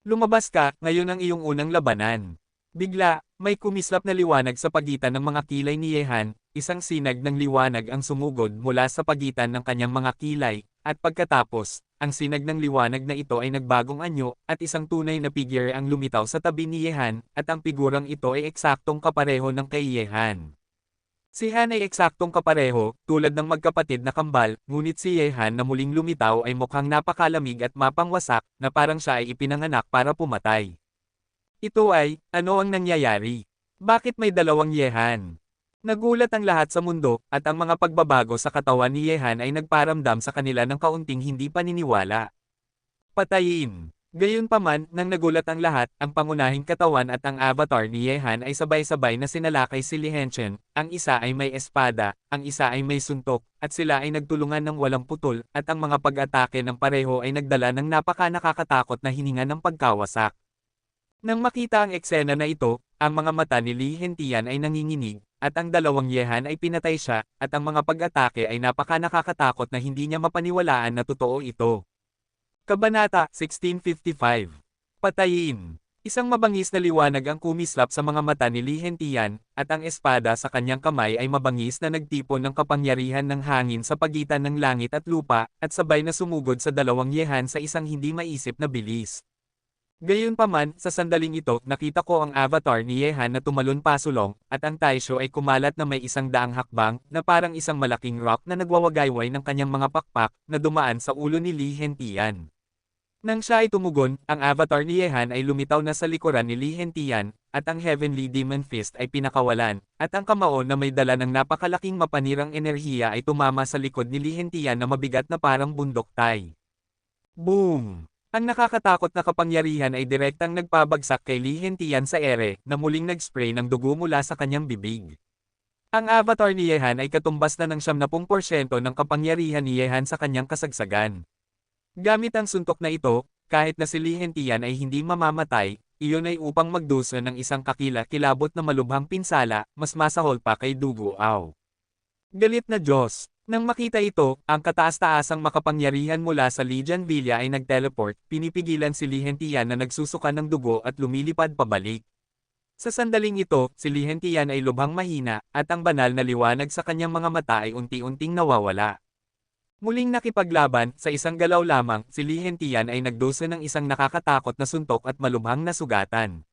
Lumabas ka, ngayon ang iyong unang labanan. Bigla, may kumislap na liwanag sa pagitan ng mga kilay ni Yehan, isang sinag ng liwanag ang sumugod mula sa pagitan ng kanyang mga kilay, at pagkatapos, ang sinag ng liwanag na ito ay nagbagong anyo, at isang tunay na figure ang lumitaw sa tabi ni Yehan, at ang figurang ito ay eksaktong kapareho ng kay Yehan. Si Han ay eksaktong kapareho, tulad ng magkapatid na kambal, ngunit si Yehan na muling lumitaw ay mukhang napakalamig at mapangwasak, na parang siya ay ipinanganak para pumatay. Ito ay, ano ang nangyayari? Bakit may dalawang Yehan? Nagulat ang lahat sa mundo, at ang mga pagbabago sa katawan ni Yehan ay nagparamdam sa kanila ng kaunting hindi paniniwala. Patayin! Gayunpaman, nang nagulat ang lahat, ang pangunahing katawan at ang avatar ni Yehan ay sabay-sabay na sinalakay si Li Hengchen, ang isa ay may espada, ang isa ay may suntok, at sila ay nagtulungan ng walang putol, at ang mga pag-atake ng pareho ay nagdala ng napaka-nakakatakot na hininga ng pagkawasak. Nang makita ang eksena na ito, ang mga mata ni Li Hentian ay nanginginig, at ang dalawang Yehan ay pinatay siya, at ang mga pag-atake ay napaka-nakakatakot na hindi niya mapaniwalaan na totoo ito. Kabanata 1655. Patayin. Isang mabangis na liwanag ang kumislap sa mga mata ni Li Hentian, at ang espada sa kanyang kamay ay mabangis na nagtipon ng kapangyarihan ng hangin sa pagitan ng langit at lupa, at sabay na sumugod sa dalawang Yehan sa isang hindi maisip na bilis. Gayunpaman, sa sandaling ito, nakita ko ang avatar ni Yehan na tumalon pasulong, at ang Taisho ay kumalat na may 100 hakbang, na parang isang malaking rock na nagwawagayway ng kanyang mga pakpak, na dumaan sa ulo ni Li Hentian. Nang siya ay tumugon, ang avatar ni Yehan ay lumitaw na sa likuran ni Li Hentian, at ang Heavenly Demon Fist ay pinakawalan, at ang kamao na may dala ng napakalaking mapanirang enerhiya ay tumama sa likod ni Li Hentian na mabigat na parang bundok tay. Boom! Ang nakakatakot na kapangyarihan ay direktang nagpabagsak kay Li Hentian sa ere, na muling nag-spray ng dugo mula sa kanyang bibig. Ang avatar ni Yehan ay katumbas na ng 70% ng kapangyarihan ni Yehan sa kanyang kasagsagan. Gamit ang suntok na ito, kahit na si Li Hentian ay hindi mamamatay, iyon ay upang magdusa ng isang kakila-kilabot na malubhang pinsala, mas masahol pa kay Dugu Ao. Galit na Diyos! Nang makita ito, ang kataas-taasang makapangyarihan mula sa Lijian Villa ay nag-teleport, pinipigilan si Li Hentian na nagsusuka ng dugo at lumilipad pabalik. Sa sandaling ito, si Li Hentian ay lubhang mahina, at ang banal na liwanag sa kanyang mga mata ay unti-unting nawawala. Muling nakipaglaban, sa isang galaw lamang, si Li Hentian ay nagdusa ng isang nakakatakot na suntok at malubhang na sugatan.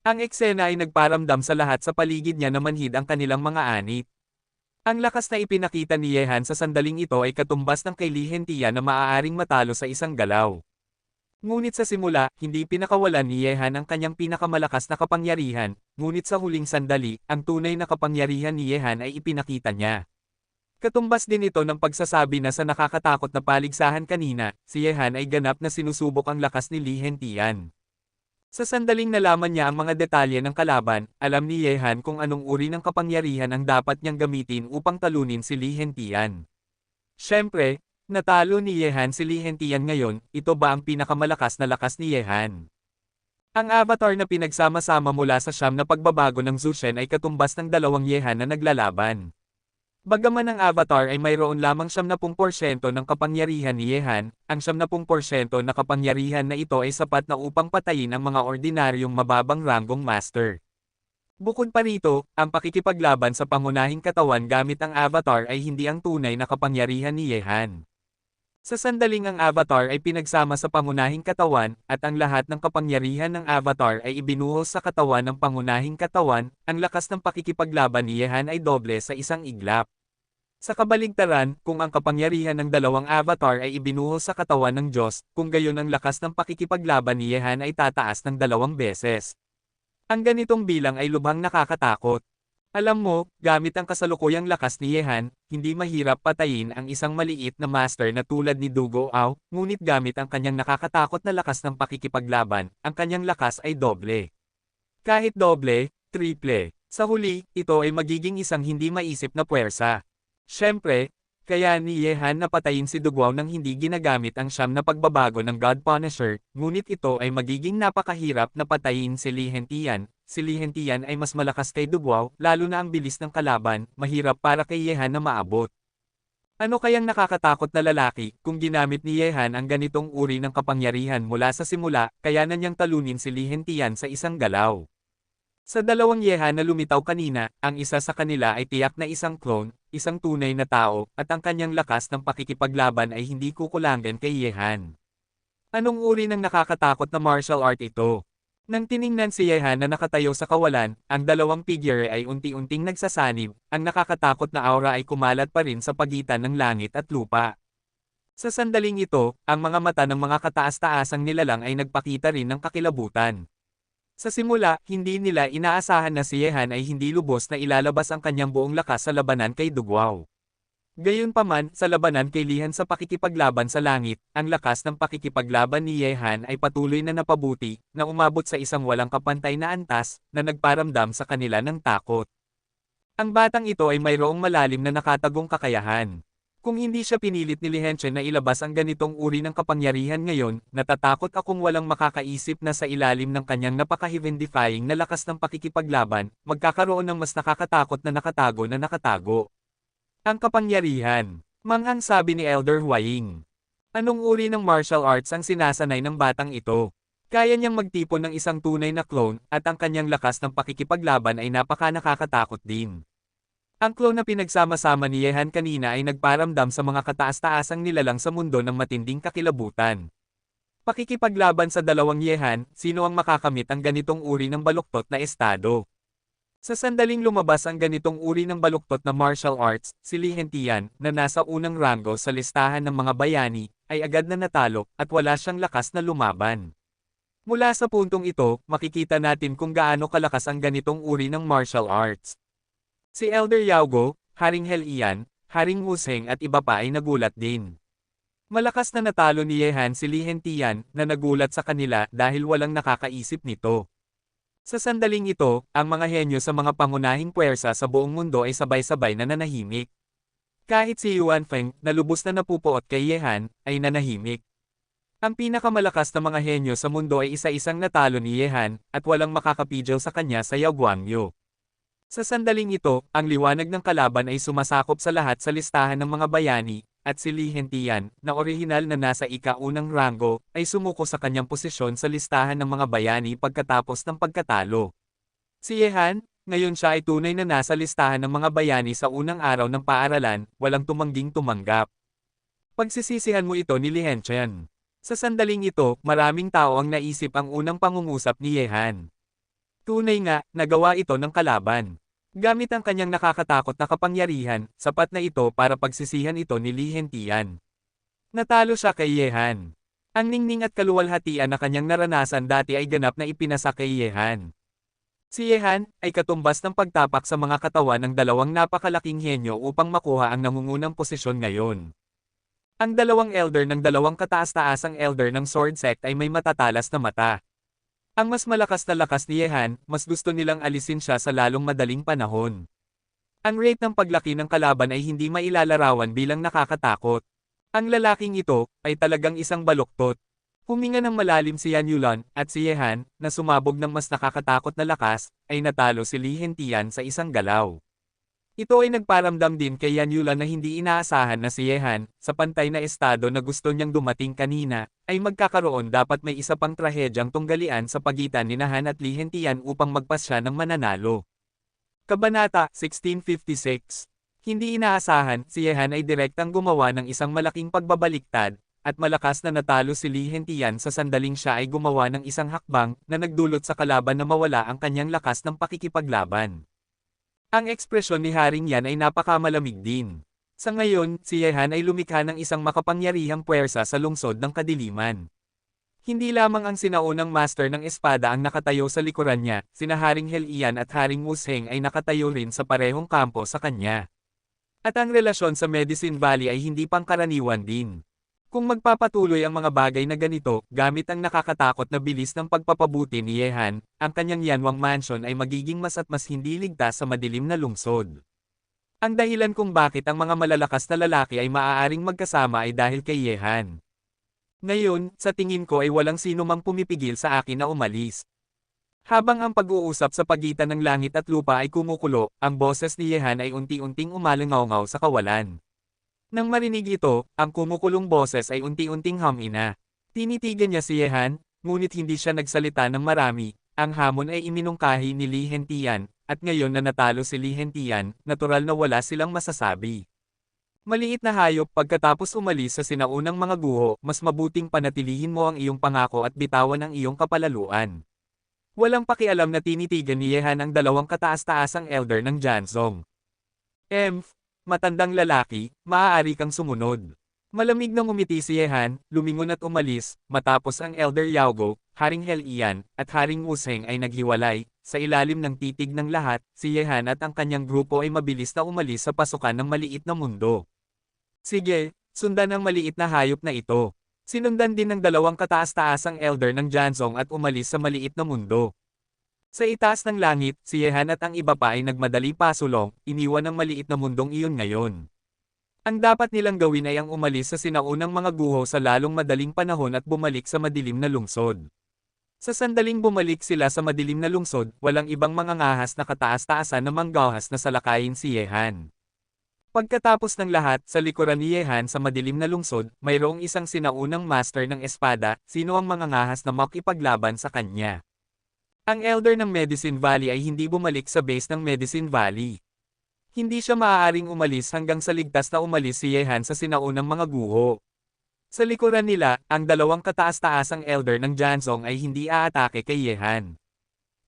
Ang eksena ay nagparamdam sa lahat sa paligid niya na manhid ang kanilang mga anit. Ang lakas na ipinakita ni Yehan sa sandaling ito ay katumbas ng kay Li Hentian na maaaring matalo sa isang galaw. Ngunit sa simula, hindi pinakawalan ni Yehan ang kanyang pinakamalakas na kapangyarihan, ngunit sa huling sandali, ang tunay na kapangyarihan ni Yehan ay ipinakita niya. Katumbas din ito ng pagsasabi na sa nakakatakot na paligsahan kanina, si Yehan ay ganap na sinusubok ang lakas ni Li Hentian. Sa sandaling nalaman niya ang mga detalye ng kalaban, alam ni Yehan kung anong uri ng kapangyarihan ang dapat niyang gamitin upang talunin si Li Hentian. Siyempre, natalo ni Yehan si Li Hentian ngayon, ito ba ang pinakamalakas na lakas ni Yehan? Ang avatar na pinagsama-sama mula sa siyam na pagbabago ng Zushen ay katumbas ng dalawang Yehan na naglalaban. Bagaman ang avatar ay mayroon lamang 70% ng kapangyarihan ni Yehan, ang 70% na kapangyarihan na ito ay sapat na upang patayin ang mga ordinaryong mababang ranggong master. Bukod pa rito, ang pakikipaglaban sa pangunahing katawan gamit ang avatar ay hindi ang tunay na kapangyarihan ni Yehan. Sa sandaling ang avatar ay pinagsama sa pangunahing katawan, at ang lahat ng kapangyarihan ng avatar ay ibinuhos sa katawan ng pangunahing katawan, ang lakas ng pakikipaglaban ni Yehan ay doble sa isang iglap. Sa kabaligtaran, kung ang kapangyarihan ng dalawang avatar ay ibinuhos sa katawan ng Diyos, kung gayon ang lakas ng pakikipaglaban ni Yehan ay tataas ng 2 beses. Ang ganitong bilang ay lubhang nakakatakot. Alam mo, gamit ang kasalukuyang lakas ni Yehan, hindi mahirap patayin ang isang maliit na master na tulad ni Dugo Ao, ngunit gamit ang kanyang nakakatakot na lakas ng pakikipaglaban, ang kanyang lakas ay doble. Kahit doble, triple, sa huli, ito ay magiging isang hindi maisip na puwersa. Siyempre, kaya ni Yehan na patayin si Dugwao nang hindi ginagamit ang siyam na pagbabago ng God Punisher, ngunit ito ay magiging napakahirap na patayin si Li Hentian. Si Li Hentian ay mas malakas kay Dugwao, lalo na ang bilis ng kalaban, mahirap para kay Yehan na maabot. Ano kayang nakakatakot na lalaki, kung ginamit ni Yehan ang ganitong uri ng kapangyarihan mula sa simula, kaya na niyang talunin si Li Hentian sa isang galaw. Sa dalawang Yehan na lumitaw kanina, ang isa sa kanila ay tiyak na isang clone, isang tunay na tao, at ang kanyang lakas ng pakikipaglaban ay hindi kukulangan kay Yehan. Anong uri ng nakakatakot na martial art ito? Nang tiningnan si Yehan na nakatayo sa kawalan, ang dalawang figure ay unti-unting nagsasanib, ang nakakatakot na aura ay kumalat pa rin sa pagitan ng langit at lupa. Sa sandaling ito, ang mga mata ng mga kataas-taasang nilalang ay nagpakita rin ng kakilabutan. Sa simula, hindi nila inaasahan na si Yehan ay hindi lubos na ilalabas ang kanyang buong lakas sa labanan kay Dugwao. Gayunpaman, sa labanan kay Lihan sa pakikipaglaban sa langit, ang lakas ng pakikipaglaban ni Yehan ay patuloy na napabuti, na umabot sa isang walang kapantay na antas, na nagparamdam sa kanila ng takot. Ang batang ito ay mayroong malalim na nakatagong kakayahan. Kung hindi siya pinilit ni Li Hentian na ilabas ang ganitong uri ng kapangyarihan ngayon, natatakot akong walang makakaisip na sa ilalim ng kanyang napaka-heaven-defying na lakas ng pakikipaglaban, magkakaroon ng mas nakakatakot na nakatago. Ang kapangyarihan. Manghang sabi ni Elder Huaying. Anong uri ng martial arts ang sinasanay ng batang ito? Kaya niyang magtipon ng isang tunay na clone, at ang kanyang lakas ng pakikipaglaban ay napaka-nakakatakot din. Ang clone na pinagsama-sama ni Yehan kanina ay nagparamdam sa mga kataas-taasang nilalang sa mundo ng matinding kakilabutan. Pakikipaglaban sa dalawang Yehan, sino ang makakamit ang ganitong uri ng baluktot na estado? Sa sandaling lumabas ang ganitong uri ng baluktot na martial arts, si Li Hentian, na nasa unang rango sa listahan ng mga bayani, ay agad na natalo, at wala siyang lakas na lumaban. Mula sa puntong ito, makikita natin kung gaano kalakas ang ganitong uri ng martial arts. Si Elder Yaogo, Haring Helian, Haring Wuseng at iba pa ay nagulat din. Malakas na natalo ni Yehan si Li Hentian, na nagulat sa kanila dahil walang nakakaisip nito. Sa sandaling ito, ang mga henyo sa mga pangunahing puwersa sa buong mundo ay sabay-sabay na nanahimik. Kahit si Yuan Feng, na lubos na napupuot kay Yehan, ay nanahimik. Ang pinakamalakas na mga henyo sa mundo ay isa-isang natalo ni Yehan, at walang makakapigil sa kanya sa Yao Guangyu. Sa sandaling ito, ang liwanag ng kalaban ay sumasakop sa lahat sa listahan ng mga bayani, at si Li Hentian, na orihinal na nasa ika-unang rango, ay sumuko sa kanyang posisyon sa listahan ng mga bayani pagkatapos ng pagkatalo. Si Yehan, ngayon siya ay tunay na nasa listahan ng mga bayani sa unang araw ng paaralan, walang tumangging tumanggap. Pagsisisihan mo ito ni Li Hentian. Sa sandaling ito, maraming tao ang naisip ang unang pangungusap ni Yehan. Tunay nga, nagawa ito ng kalaban. Gamit ang kanyang nakakatakot na kapangyarihan, sapat na ito para pagsisihan ito ni Li Hentian. Natalo siya kay Yehan. Ang ningning at kaluwalhatian na kanyang naranasan dati ay ganap na ipinasa kay Yehan. Si Yehan ay katumbas ng pagtapak sa mga katawan ng dalawang napakalaking henyo upang makuha ang nangungunang posisyon ngayon. Ang dalawang elder ng dalawang kataas-taasang elder ng Sword Sect ay may matatalas na mata. Ang mas malakas na lakas ni Yehan, mas gusto nilang alisin siya sa lalong madaling panahon. Ang rate ng paglaki ng kalaban ay hindi mailalarawan bilang nakakatakot. Ang lalaking ito, ay talagang isang baluktot. Huminga ng malalim si Yan Yulan, at si Yehan, na sumabog ng mas nakakatakot na lakas, ay natalo si Li Hentian sa isang galaw. Ito ay nagparamdam din kay Yan Yulan na hindi inaasahan na si Yehan, sa pantay na estado na gusto niyang dumating kanina, ay magkakaroon dapat may isa pang trahedyang tunggalian sa pagitan ni Han at Li Hentian upang magpas siya ng mananalo. Kabanata 1656. Hindi inaasahan, si Yehan ay direktang gumawa ng isang malaking pagbabaliktad, at malakas na natalo si Li Hentian sa sandaling siya ay gumawa ng isang hakbang na nagdulot sa kalaban na mawala ang kanyang lakas ng pakikipaglaban. Ang ekspresyon ni Haring Yan ay napakamalamig din. Sa ngayon, si Yehan ay lumikha ng isang makapangyarihang puwersa sa lungsod ng kadiliman. Hindi lamang ang sinaunang master ng espada ang nakatayo sa likuran niya, sina Haring Helian at Haring Wusheng ay nakatayo rin sa parehong kampo sa kanya. At ang relasyon sa Medicine Valley ay hindi pangkaraniwan din. Kung magpapatuloy ang mga bagay na ganito, gamit ang nakakatakot na bilis ng pagpapabuti ni Yehan, ang kanyang Yanwang Mansion ay magiging mas at mas hindi ligtas sa madilim na lungsod. Ang dahilan kung bakit ang mga malalakas na lalaki ay maaaring magkasama ay dahil kay Yehan. Ngayon, sa tingin ko ay walang sino mang pumipigil sa akin na umalis. Habang ang pag-uusap sa pagitan ng langit at lupa ay kumukulo, ang boses ni Yehan ay unti-unting umalangaw-ngaw sa kawalan. Nang marinig ito, ang kumukulong boses ay unti-unting humina. Tinitigan niya si Yehan, ngunit hindi siya nagsalita ng marami. Ang hamon ay iminungkahi ni Li Hentian, at ngayon na natalo si Li Hentian, natural na wala silang masasabi. Maliit na hayop, pagkatapos umalis sa sinaunang mga guho, mas mabuting panatilihin mo ang iyong pangako at bitawan ang iyong kapalaluan. Walang pakialam na tinitigan ni Yehan ang dalawang kataas-taasang elder ng Jansong. Matandang lalaki, maaari kang sumunod. Malamig na ngumiti si Yehan, lumingon at umalis, matapos ang Elder Yaogo, Haring Helian, at Haring Wusheng ay naghiwalay. Sa ilalim ng titig ng lahat, si Yehan at ang kanyang grupo ay mabilis na umalis sa pasukan ng maliit na mundo. Sige, sundan ang maliit na hayop na ito. Sinundan din ng dalawang kataas-taasang elder ng Jansong at umalis sa maliit na mundo. Sa itaas ng langit, si Yehan at ang iba pa ay nagmadali pasulong, iniwan ang maliit na mundong iyon ngayon. Ang dapat nilang gawin ay ang umalis sa sinaunang mga guho sa lalong madaling panahon at bumalik sa madilim na lungsod. Sa sandaling bumalik sila sa madilim na lungsod, walang ibang mga ngahas na kataas-taasan na manggahas na salakayin si Yehan. Pagkatapos ng lahat, sa likuran ni Yehan sa madilim na lungsod, mayroong isang sinaunang master ng espada, sino ang mga ngahas na makipaglaban sa kanya. Ang elder ng Medicine Valley ay hindi bumalik sa base ng Medicine Valley. Hindi siya maaaring umalis hanggang sa ligtas na umalis si Yehan sa sinaunang mga guho. Sa likuran nila, ang dalawang kataas-taasang elder ng Jansong ay hindi aatake kay Yehan.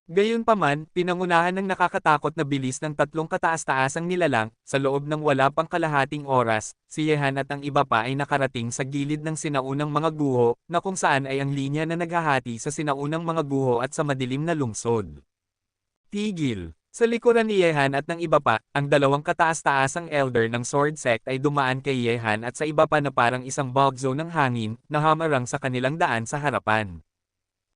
Gayunpaman, pinangunahan ng nakakatakot na bilis ng tatlong kataas-taasang nilalang, sa loob ng wala pang kalahating oras, si Yehan at ang iba pa ay nakarating sa gilid ng sinaunang mga guho, na kung saan ay ang linya na naghahati sa sinaunang mga guho at sa madilim na lungsod. Tigil. Sa likuran ni Yehan at ng iba pa, ang dalawang kataas-taasang elder ng Sword Sect ay dumaan kay Yehan at sa iba pa na parang isang bug zone ng hangin, na hamarang sa kanilang daan sa harapan.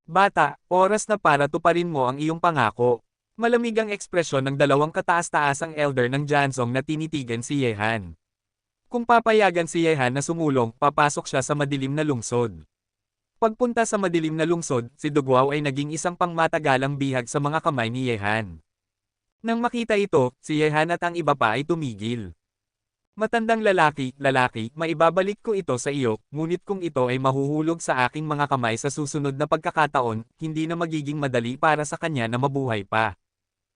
Bata, oras na para tuparin mo ang iyong pangako. Malamig ang ekspresyon ng dalawang kataas-taasang elder ng Jansong na tinitigan si Yehan. Kung papayagan si Yehan na sumulong, papasok siya sa madilim na lungsod. Pagpunta sa madilim na lungsod, si Dugwao ay naging isang pangmatagalang bihag sa mga kamay ni Yehan. Nang makita ito, si Yehan at ang iba pa ay tumigil. Matandang lalaki, maibabalik ko ito sa iyo, ngunit kung ito ay mahuhulog sa aking mga kamay sa susunod na pagkakataon, hindi na magiging madali para sa kanya na mabuhay pa.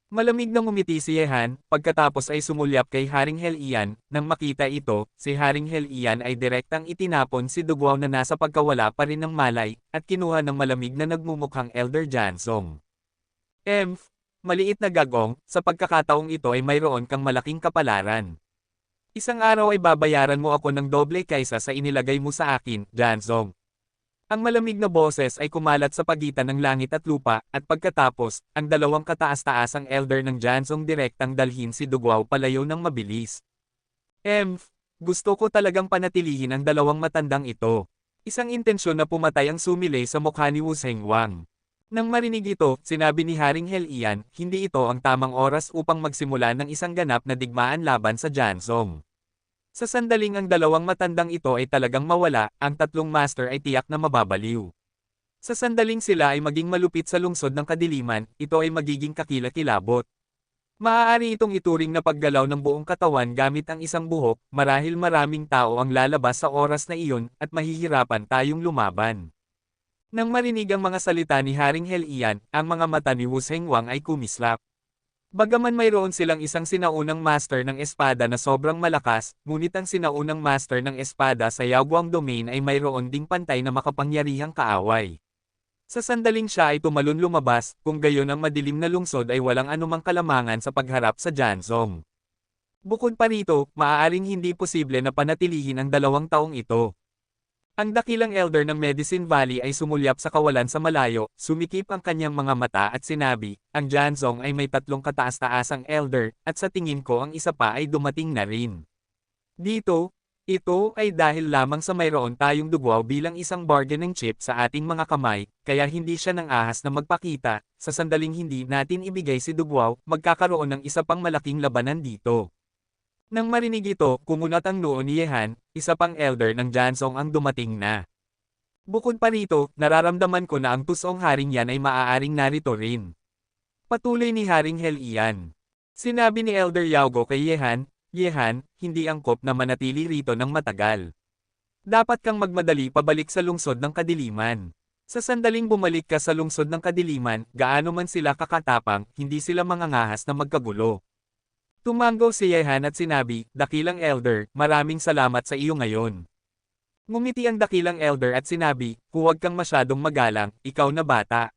Malamig na ngumiti si Yehan, pagkatapos ay sumulyap kay Haring Helian. Nang makita ito, si Haring Helian ay direktang itinapon si Dugwao na nasa pagkawala pa rin ng malay, at kinuha ng malamig na nagmumukhang Elder Jansong. Maliit na gagong, sa pagkakataong ito ay mayroon kang malaking kapalaran. Isang araw ay babayaran mo ako ng doble kaysa sa inilagay mo sa akin, Jansong. Ang malamig na boses ay kumalat sa pagitan ng langit at lupa, at pagkatapos, ang dalawang kataas-taasang elder ng Jansong direktang dalhin si Dugwao palayo ng mabilis. Gusto ko talagang panatilihin ang dalawang matandang ito. Isang intensyon na pumatay ang sumilay sa mukha ni Wusheng Wang. Nang marinig ito, sinabi ni Haring Helian, hindi ito ang tamang oras upang magsimula ng isang ganap na digmaan laban sa Jansong. Sa sandaling ang dalawang matandang ito ay talagang mawala, ang tatlong master ay tiyak na mababaliw. Sa sandaling sila ay maging malupit sa lungsod ng kadiliman, ito ay magiging kakilakilabot. Maaari itong ituring na paggalaw ng buong katawan gamit ang isang buhok, marahil maraming tao ang lalabas sa oras na iyon, at mahihirapan tayong lumaban. Nang marinig ang mga salita ni Haring Helian, ang mga mata ni Wusheng Wang ay kumislap. Bagaman mayroon silang isang sinaunang master ng espada na sobrang malakas, ngunit ang sinaunang master ng espada sa Yaoguang Domain ay mayroon ding pantay na makapangyarihang kaaway. Sa sandaling siya ay tumalon lumabas, kung gayon ang madilim na lungsod ay walang anumang kalamangan sa pagharap sa Jansong. Bukod pa rito, maaaring hindi posible na panatilihin ang 2 taong ito. Ang dakilang elder ng Medicine Valley ay sumulyap sa kawalan sa malayo, sumikip ang kanyang mga mata at sinabi, ang Jansong ay may 3 kataas-taasang elder, at sa tingin ko ang isa pa ay dumating na rin. Dito, ito ay dahil lamang sa mayroon tayong dugwaw bilang isang bargaining chip sa ating mga kamay, kaya hindi siya nang ahas na magpakita, sa sandaling hindi natin ibigay si dugwaw, magkakaroon ng isa pang malaking labanan dito. Nang marinig ito, kumunat ang noo ni Yehan, isa pang elder ng Jansong ang dumating na. Bukod pa rito, nararamdaman ko na ang tusong haring yan ay maaaring narito rin. Patuloy ni Haring Helian. Sinabi ni Elder Yaogo kay Yehan, Yehan, hindi angkop na manatili rito ng matagal. Dapat kang magmadali pabalik sa lungsod ng kadiliman. Sa sandaling bumalik ka sa lungsod ng kadiliman, gaano man sila kakatapang, hindi sila mangangahas na magkagulo. Tumango si Yehan at sinabi, dakilang elder, maraming salamat sa iyo ngayon. Ngumiti ang dakilang elder at sinabi, huwag kang masyadong magalang, ikaw na bata.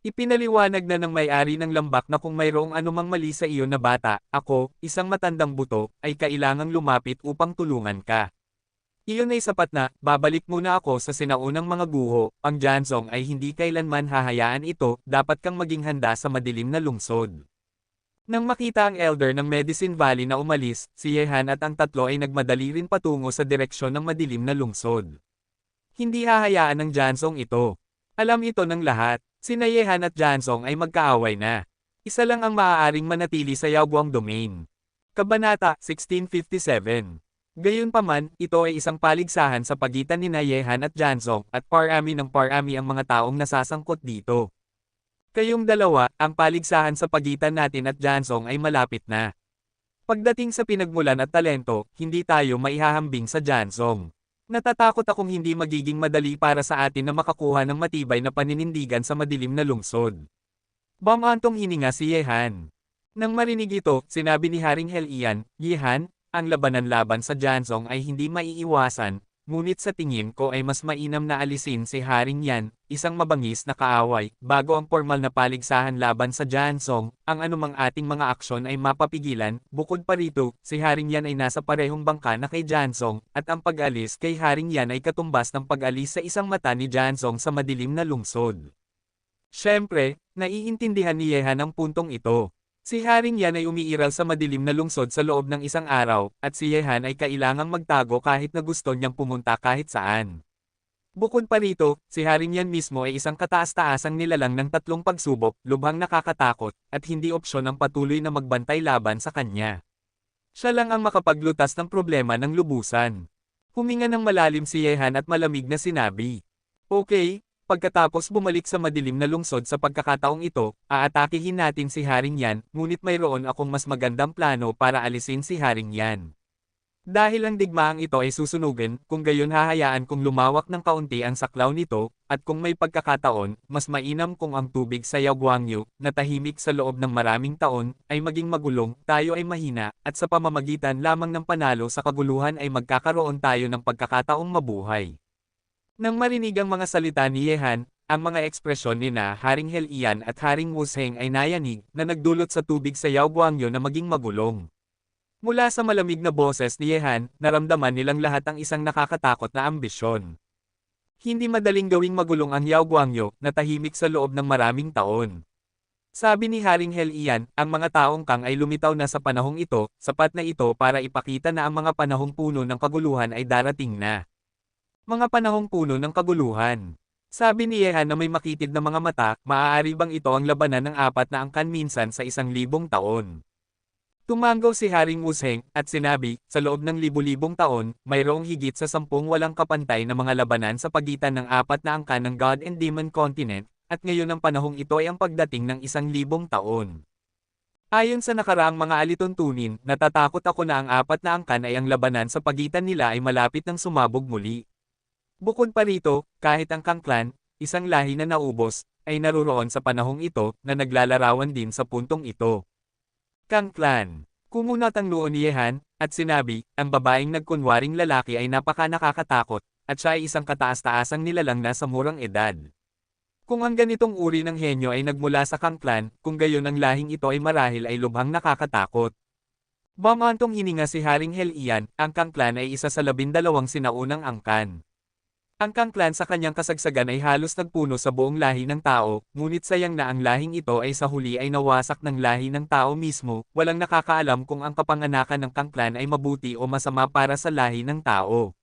Ipinaliwanag na ng may-ari ng lambak na kung mayroong anumang mali sa iyo na bata, ako, isang matandang buto, ay kailangang lumapit upang tulungan ka. Iyon ay sapat na, babalik muna ako sa sinaunang mga guho, ang Jansong ay hindi kailanman hahayaan ito, dapat kang maging handa sa madilim na lungsod. Nang makita ang elder ng Medicine Valley na umalis, si Yehan at ang 3 ay nagmadali rin patungo sa direksyon ng madilim na lungsod. Hindi hahayaan ng Jansong ito. Alam ito ng lahat, sina Yehan at Jansong ay magkaaway na. Isa lang ang maaaring manatili sa Yaoguang Domain. Kabanata 1657. Gayunpaman, ito ay isang paligsahan sa pagitan ni Yehan at Jansong, at parami ng parami ang mga taong nasasangkot dito. Kayong dalawa, ang paligsahan sa pagitan natin at Jansong ay malapit na. Pagdating sa pinagmulan at talento, hindi tayo maihahambing sa Jansong. Natatakot akong hindi magiging madali para sa atin na makakuha ng matibay na paninindigan sa madilim na lungsod. Bumantong hininga si Yehan. Nang marinig ito, sinabi ni Haring Helian, Yehan, ang labanan laban sa Jansong ay hindi maiiwasan, ngunit sa tingin ko ay mas mainam na alisin si Haring yan, isang mabangis na kaaway, bago ang formal na paligsahan laban sa Jansong, ang anumang ating mga aksyon ay mapapigilan. Bukod pa rito, si Haring yan ay nasa parehong bangka na kay Jansong, at ang pag-alis kay Haring yan ay katumbas ng pag-alis sa isang mata ni Jansong sa madilim na lungsod. Siyempre, naiintindihan ni Yehan ang puntong ito. Si Haring yan ay umiiral sa madilim na lungsod sa loob ng isang araw, at si Yehan ay kailangang magtago kahit na gusto niyang pumunta kahit saan. Bukod pa rito, si Haring yan mismo ay isang kataas-taasang nilalang ng 3 pagsubok, lubhang nakakatakot, at hindi opsyon ang patuloy na magbantay laban sa kanya. Siya lang ang makapaglutas ng problema ng lubusan. Huminga ng malalim si Yehan at malamig na sinabi. Okay. Pagkatapos bumalik sa madilim na lungsod sa pagkakataong ito, aatakihin natin si Haring yan, ngunit mayroon akong mas magandang plano para alisin si Haring yan. Dahil ang digmaang ito ay susunugin, kung gayon hahayaan kung lumawak ng kaunti ang saklaw nito, at kung may pagkakataon, mas mainam kung ang tubig sa Yaoguangyu, na tahimik sa loob ng maraming taon, ay maging magulong, tayo ay mahina, at sa pamamagitan lamang ng panalo sa kaguluhan ay magkakaroon tayo ng pagkakataong mabuhay. Nang marinig ang mga salita ni Yehan, ang mga ekspresyon ni Haring Helian at Haring Wusheng ay nayanig, na nagdulot sa tubig sa Yaoguangyu na maging magulong. Mula sa malamig na boses ni Yehan, naramdaman nilang lahat ang isang nakakatakot na ambisyon. Hindi madaling gawing magulong ang Yaoguangyu, na tahimik sa loob ng maraming taon. Sabi ni Haring Helian, ang mga taong kang ay lumitaw na sa panahong ito, sapat na ito para ipakita na ang mga panahong puno ng kaguluhan ay darating na. Mga panahong puno ng kaguluhan. Sabi ni Yehan na may makitid na mga mata, maaari bang ito ang labanan ng 4 na angkan minsan sa 1,000 taon? Tumango si Haring Wusheng, at sinabi, sa loob ng libu-libong taon, mayroong higit sa 10 walang kapantay na mga labanan sa pagitan ng 4 na angkan ng God and Demon Continent, at ngayon ang panahong ito ay ang pagdating ng 1,000 taon. Ayon sa nakaraang mga alituntunin, natatakot ako na ang 4 na angkan ay ang labanan sa pagitan nila ay malapit ng sumabog muli. Bukod pa rito, kahit ang Kang Clan, isang lahi na naubos, ay naruroon sa panahong ito, na naglalarawan din sa puntong ito. Kang Clan. Kumunat ang noo ni Yehan, at sinabi, ang babaeng nagkunwaring lalaki ay napaka-nakakatakot, at siya ay isang kataas-taasang nilalang na sa murang edad. Kung ang ganitong uri ng henyo ay nagmula sa Kang Clan, kung gayon ang lahing ito ay marahil ay lubhang nakakatakot. Bumantong hininga si Haring Helian, ang Kang Clan ay isa sa 12 sinaunang angkan. Ang Kang Clan sa kanyang kasagsagan ay halos nagpuno sa buong lahi ng tao, ngunit sayang na ang lahing ito ay sa huli ay nawasak ng lahi ng tao mismo, walang nakakaalam kung ang kapanganakan ng Kang Clan ay mabuti o masama para sa lahi ng tao.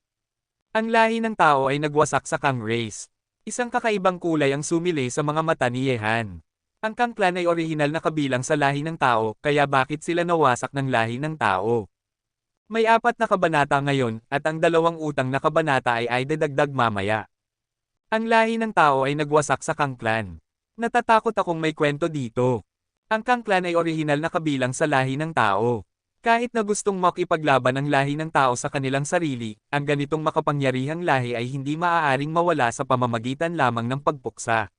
Ang lahi ng tao ay nagwasak sa Kang race. Isang kakaibang kulay ang sumili sa mga mata ni Yehan. Ang Kang Clan ay orihinal na kabilang sa lahi ng tao, kaya bakit sila nawasak ng lahi ng tao? May 4 na kabanata ngayon, at ang 2 utang na kabanata ay dadagdag mamaya. Ang lahi ng tao ay nagwasak sa Kang Clan. Natatakot akong may kwento dito. Ang Kang Clan ay orihinal na kabilang sa lahi ng tao. Kahit na gustong makipaglaban ang lahi ng tao sa kanilang sarili, ang ganitong makapangyarihang lahi ay hindi maaaring mawala sa pamamagitan lamang ng pagpuksa.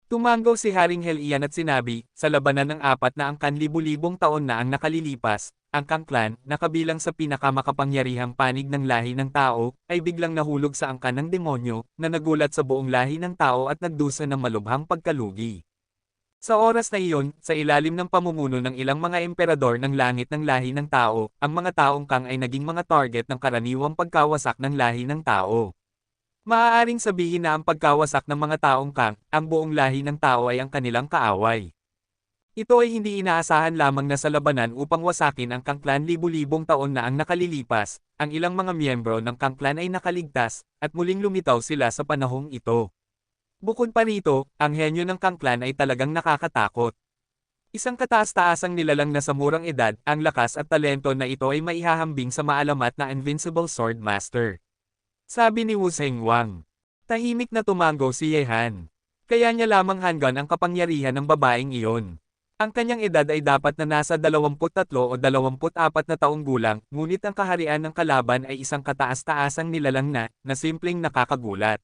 Tumango si Haring Helian at sinabi, sa labanan ng 4 na angkan libu-libong taon na ang nakalilipas, ang Kang Clan, na kabilang sa pinakamakapangyarihang panig ng lahi ng tao, ay biglang nahulog sa angkan ng demonyo, na nagulat sa buong lahi ng tao at nagdusa ng malubhang pagkalugi. Sa oras na iyon, sa ilalim ng pamumuno ng ilang mga emperador ng langit ng lahi ng tao, ang mga taong Kang ay naging mga target ng karaniwang pagkawasak ng lahi ng tao. Maaaring sabihin na ang pagkawasak ng mga taong Kang, ang buong lahi ng tao ay ang kanilang kaaway. Ito ay hindi inaasahan lamang na sa labanan upang wasakin ang Kang Clan libu-libong taon na ang nakalilipas, ang ilang mga miyembro ng Kang Clan ay nakaligtas, at muling lumitaw sila sa panahong ito. Bukod pa rito, ang henyo ng Kang Clan ay talagang nakakatakot. Isang kataas-taasang nilalang na sa murang edad, ang lakas at talento na ito ay maihahambing sa maalamat na Invincible Sword Master. Sabi ni Wu Zhenguang. Tahimik na tumango si Yehan. Kaya niya lamang hanggan ang kapangyarihan ng babaeng iyon. Ang kanyang edad ay dapat na nasa 23 o 24 na taong gulang, ngunit ang kaharian ng kalaban ay isang kataas-taasang nilalang na simpleng nakakagulat.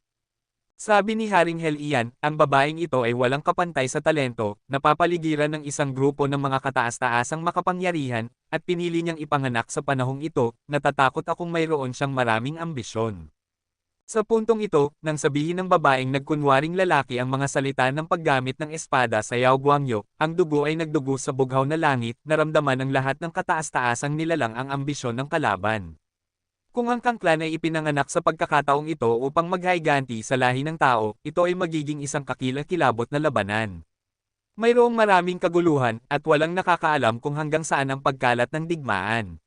Sabi ni Haring Helian, ang babaeng ito ay walang kapantay sa talento, napapaligiran ng isang grupo ng mga kataas-taasang makapangyarihan, at pinili niyang ipanganak sa panahong ito, natatakot akong mayroon siyang maraming ambisyon. Sa puntong ito, nang sabihin ng babaeng nagkunwaring lalaki ang mga salita ng paggamit ng espada sa Yao Guangyo, ang dugo ay nagdugo sa bughaw na langit, naramdaman ng lahat ng kataas-taasang nilalang ang ambisyon ng kalaban. Kung ang Kang Clan ay ipinanganak sa pagkakataong ito upang maghaiganti sa lahi ng tao, ito ay magiging isang kakilakilabot na labanan. Mayroong maraming kaguluhan, at walang nakakaalam kung hanggang saan ang pagkalat ng digmaan.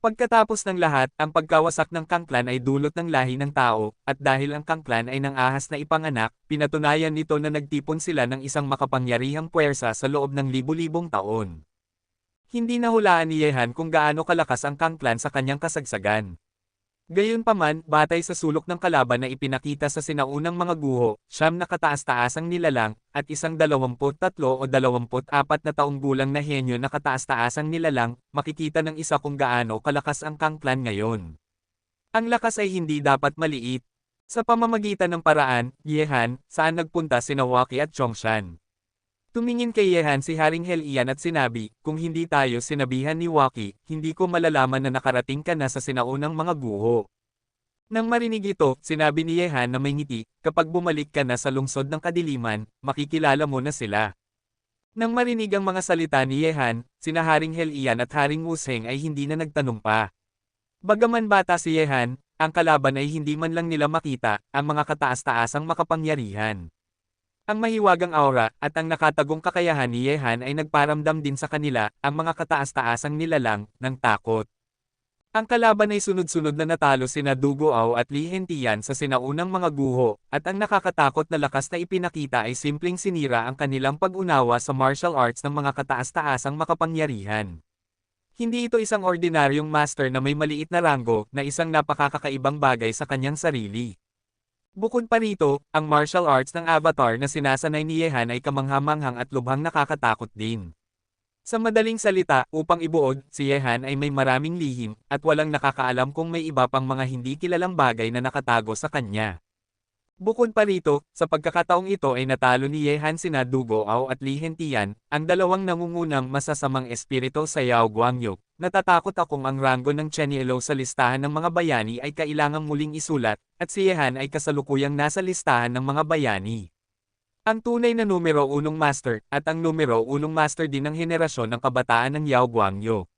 Pagkatapos ng lahat, ang pagkawasak ng Kang Clan ay dulot ng lahi ng tao, at dahil ang Kang Clan ay nang-ahas na ipanganak, pinatunayan nito na nagtipon sila ng isang makapangyarihang puwersa sa loob ng libu-libong taon. Hindi nahulaan ni Yehan kung gaano kalakas ang Kang Clan sa kanyang kasagsagan. Gayunpaman, batay sa sulok ng kalaban na ipinakita sa sinaunang mga guho, 9 na kataas-taasang nilalang, at isang 23 o 24 na taong gulang na henyo na kataas-taasang nilalang, makikita ng isa kung gaano kalakas ang Kang Clan ngayon. Ang lakas ay hindi dapat maliit. Sa pamamagitan ng paraan, Yehan, saan nagpunta sina Waki at Chongshan. Tumingin kay Yehan si Haring Helian at sinabi, kung hindi tayo sinabihan ni Waki, hindi ko malalaman na nakarating ka na sa sinaunang mga guho. Nang marinig ito, sinabi ni Yehan na may ngiti, kapag bumalik ka na sa lungsod ng kadiliman, makikilala mo na sila. Nang marinig ang mga salita ni Yehan, sina Haring Helian at Haring Wuzheng ay hindi na nagtanong pa. Bagaman bata si Yehan, ang kalaban ay hindi man lang nila makita, ang mga kataas-taasang makapangyarihan. Ang mahiwagang aura, at ang nakatagong kakayahan ni Yehan ay nagparamdam din sa kanila, ang mga kataas-taasang nilalang, ng takot. Ang kalaban ay sunod-sunod na natalo sina Du Guao at Li Hentian sa sinaunang mga guho, at ang nakakatakot na lakas na ipinakita ay simpleng sinira ang kanilang pag-unawa sa martial arts ng mga kataas-taasang makapangyarihan. Hindi ito isang ordinaryong master na may maliit na ranggo, na isang napakakakaibang bagay sa kanyang sarili. Bukod pa rito, ang martial arts ng avatar na sinasanay ni Yehan ay kamangha-manghang at lubhang nakakatakot din. Sa madaling salita, upang ibuod, si Yehan ay may maraming lihim, at walang nakakaalam kung may iba pang mga hindi kilalang bagay na nakatago sa kanya. Bukod pa rito, sa pagkakataong ito ay natalo ni Yehan sina Du Goao at Li Hentian, ang dalawang nangungunang masasamang espiritu sa Yao Guangyo. Natatakot akong ang ranggo ng Chenilo sa listahan ng mga bayani ay kailangang muling isulat, at si Yehan ay kasalukuyang nasa listahan ng mga bayani. Ang tunay na numero 1 master, at ang numero 1 master din ng henerasyon ng kabataan ng Yao Guangyo.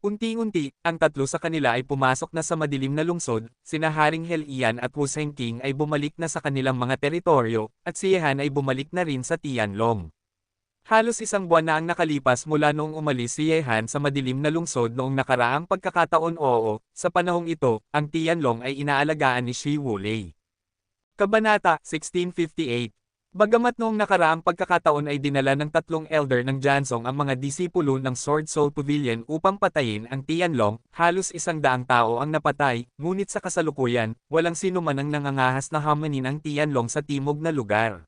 Unti-unti, ang tatlo sa kanila ay pumasok na sa madilim na lungsod, sina Haring Helian at Wu Zhenqing ay bumalik na sa kanilang mga teritoryo, at si Yehan ay bumalik na rin sa Tianlong. Halos isang buwan na ang nakalipas mula noong umalis si Yehan sa madilim na lungsod noong nakaraang pagkakataon. Sa panahong ito, ang Tianlong ay inaalagaan ni Shi Wulei. Kabanata 1658. Bagamat noong nakaraang pagkakataon ay dinala ng tatlong elder ng Jansong ang mga disipulo ng Sword Soul Pavilion upang patayin ang Tianlong, halos 100 tao ang napatay, ngunit sa kasalukuyan, walang sino man ang nangangahas na hamanin ang Tianlong sa timog na lugar.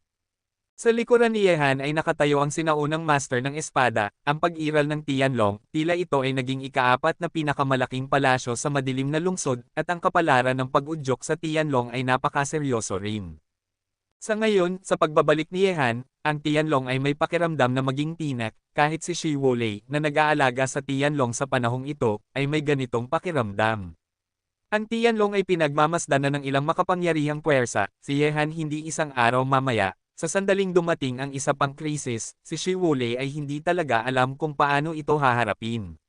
Sa likuran ni Yehan ay nakatayo ang sinaunang master ng espada, ang pag-iral ng Tianlong, tila ito ay naging ika-4 na pinakamalaking palasyo sa madilim na lungsod, at ang kapalaran ng pag-udyok sa Tianlong ay napakaseryoso rin. Sa ngayon, sa pagbabalik ni Yehan, ang Tianlong ay may pakiramdam na maging tinak, kahit si Shi Wulei, na nag-aalaga sa Tianlong sa panahong ito, ay may ganitong pakiramdam. Ang Tianlong ay pinagmamasdan na ng ilang makapangyarihang puwersa, si Yehan hindi isang araw mamaya, sa sandaling dumating ang isa pang krisis, si Shi Wulei ay hindi talaga alam kung paano ito haharapin.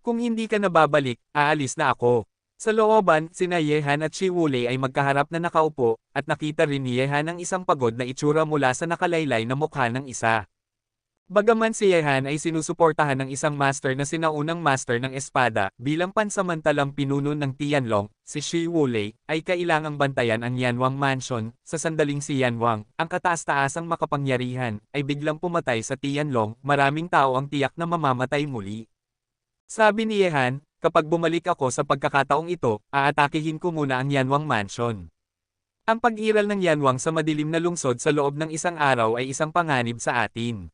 Kung hindi ka nababalik, aalis na ako. Sa looban, sina Yehan at Shi Wulei ay magkaharap na nakaupo, at nakita rin ni Yehan ang isang pagod na itsura mula sa nakalaylay na mukha ng isa. Bagaman si Yehan ay sinusuportahan ng isang master na sinaunang master ng espada, bilang pansamantalang pinuno ng Tianlong, si Shi Wulei, ay kailangang bantayan ang Yanwang Mansion. Sa sandaling si Yanwang, ang kataas-taasang makapangyarihan, ay biglang pumatay sa Tianlong, maraming tao ang tiyak na mamamatay muli. Sabi ni Yehan, kapag bumalik ako sa pagkakataong ito, aatakihin ko muna ang Yanwang Mansion. Ang pag-iral ng Yanwang sa madilim na lungsod sa loob ng isang araw ay isang panganib sa atin.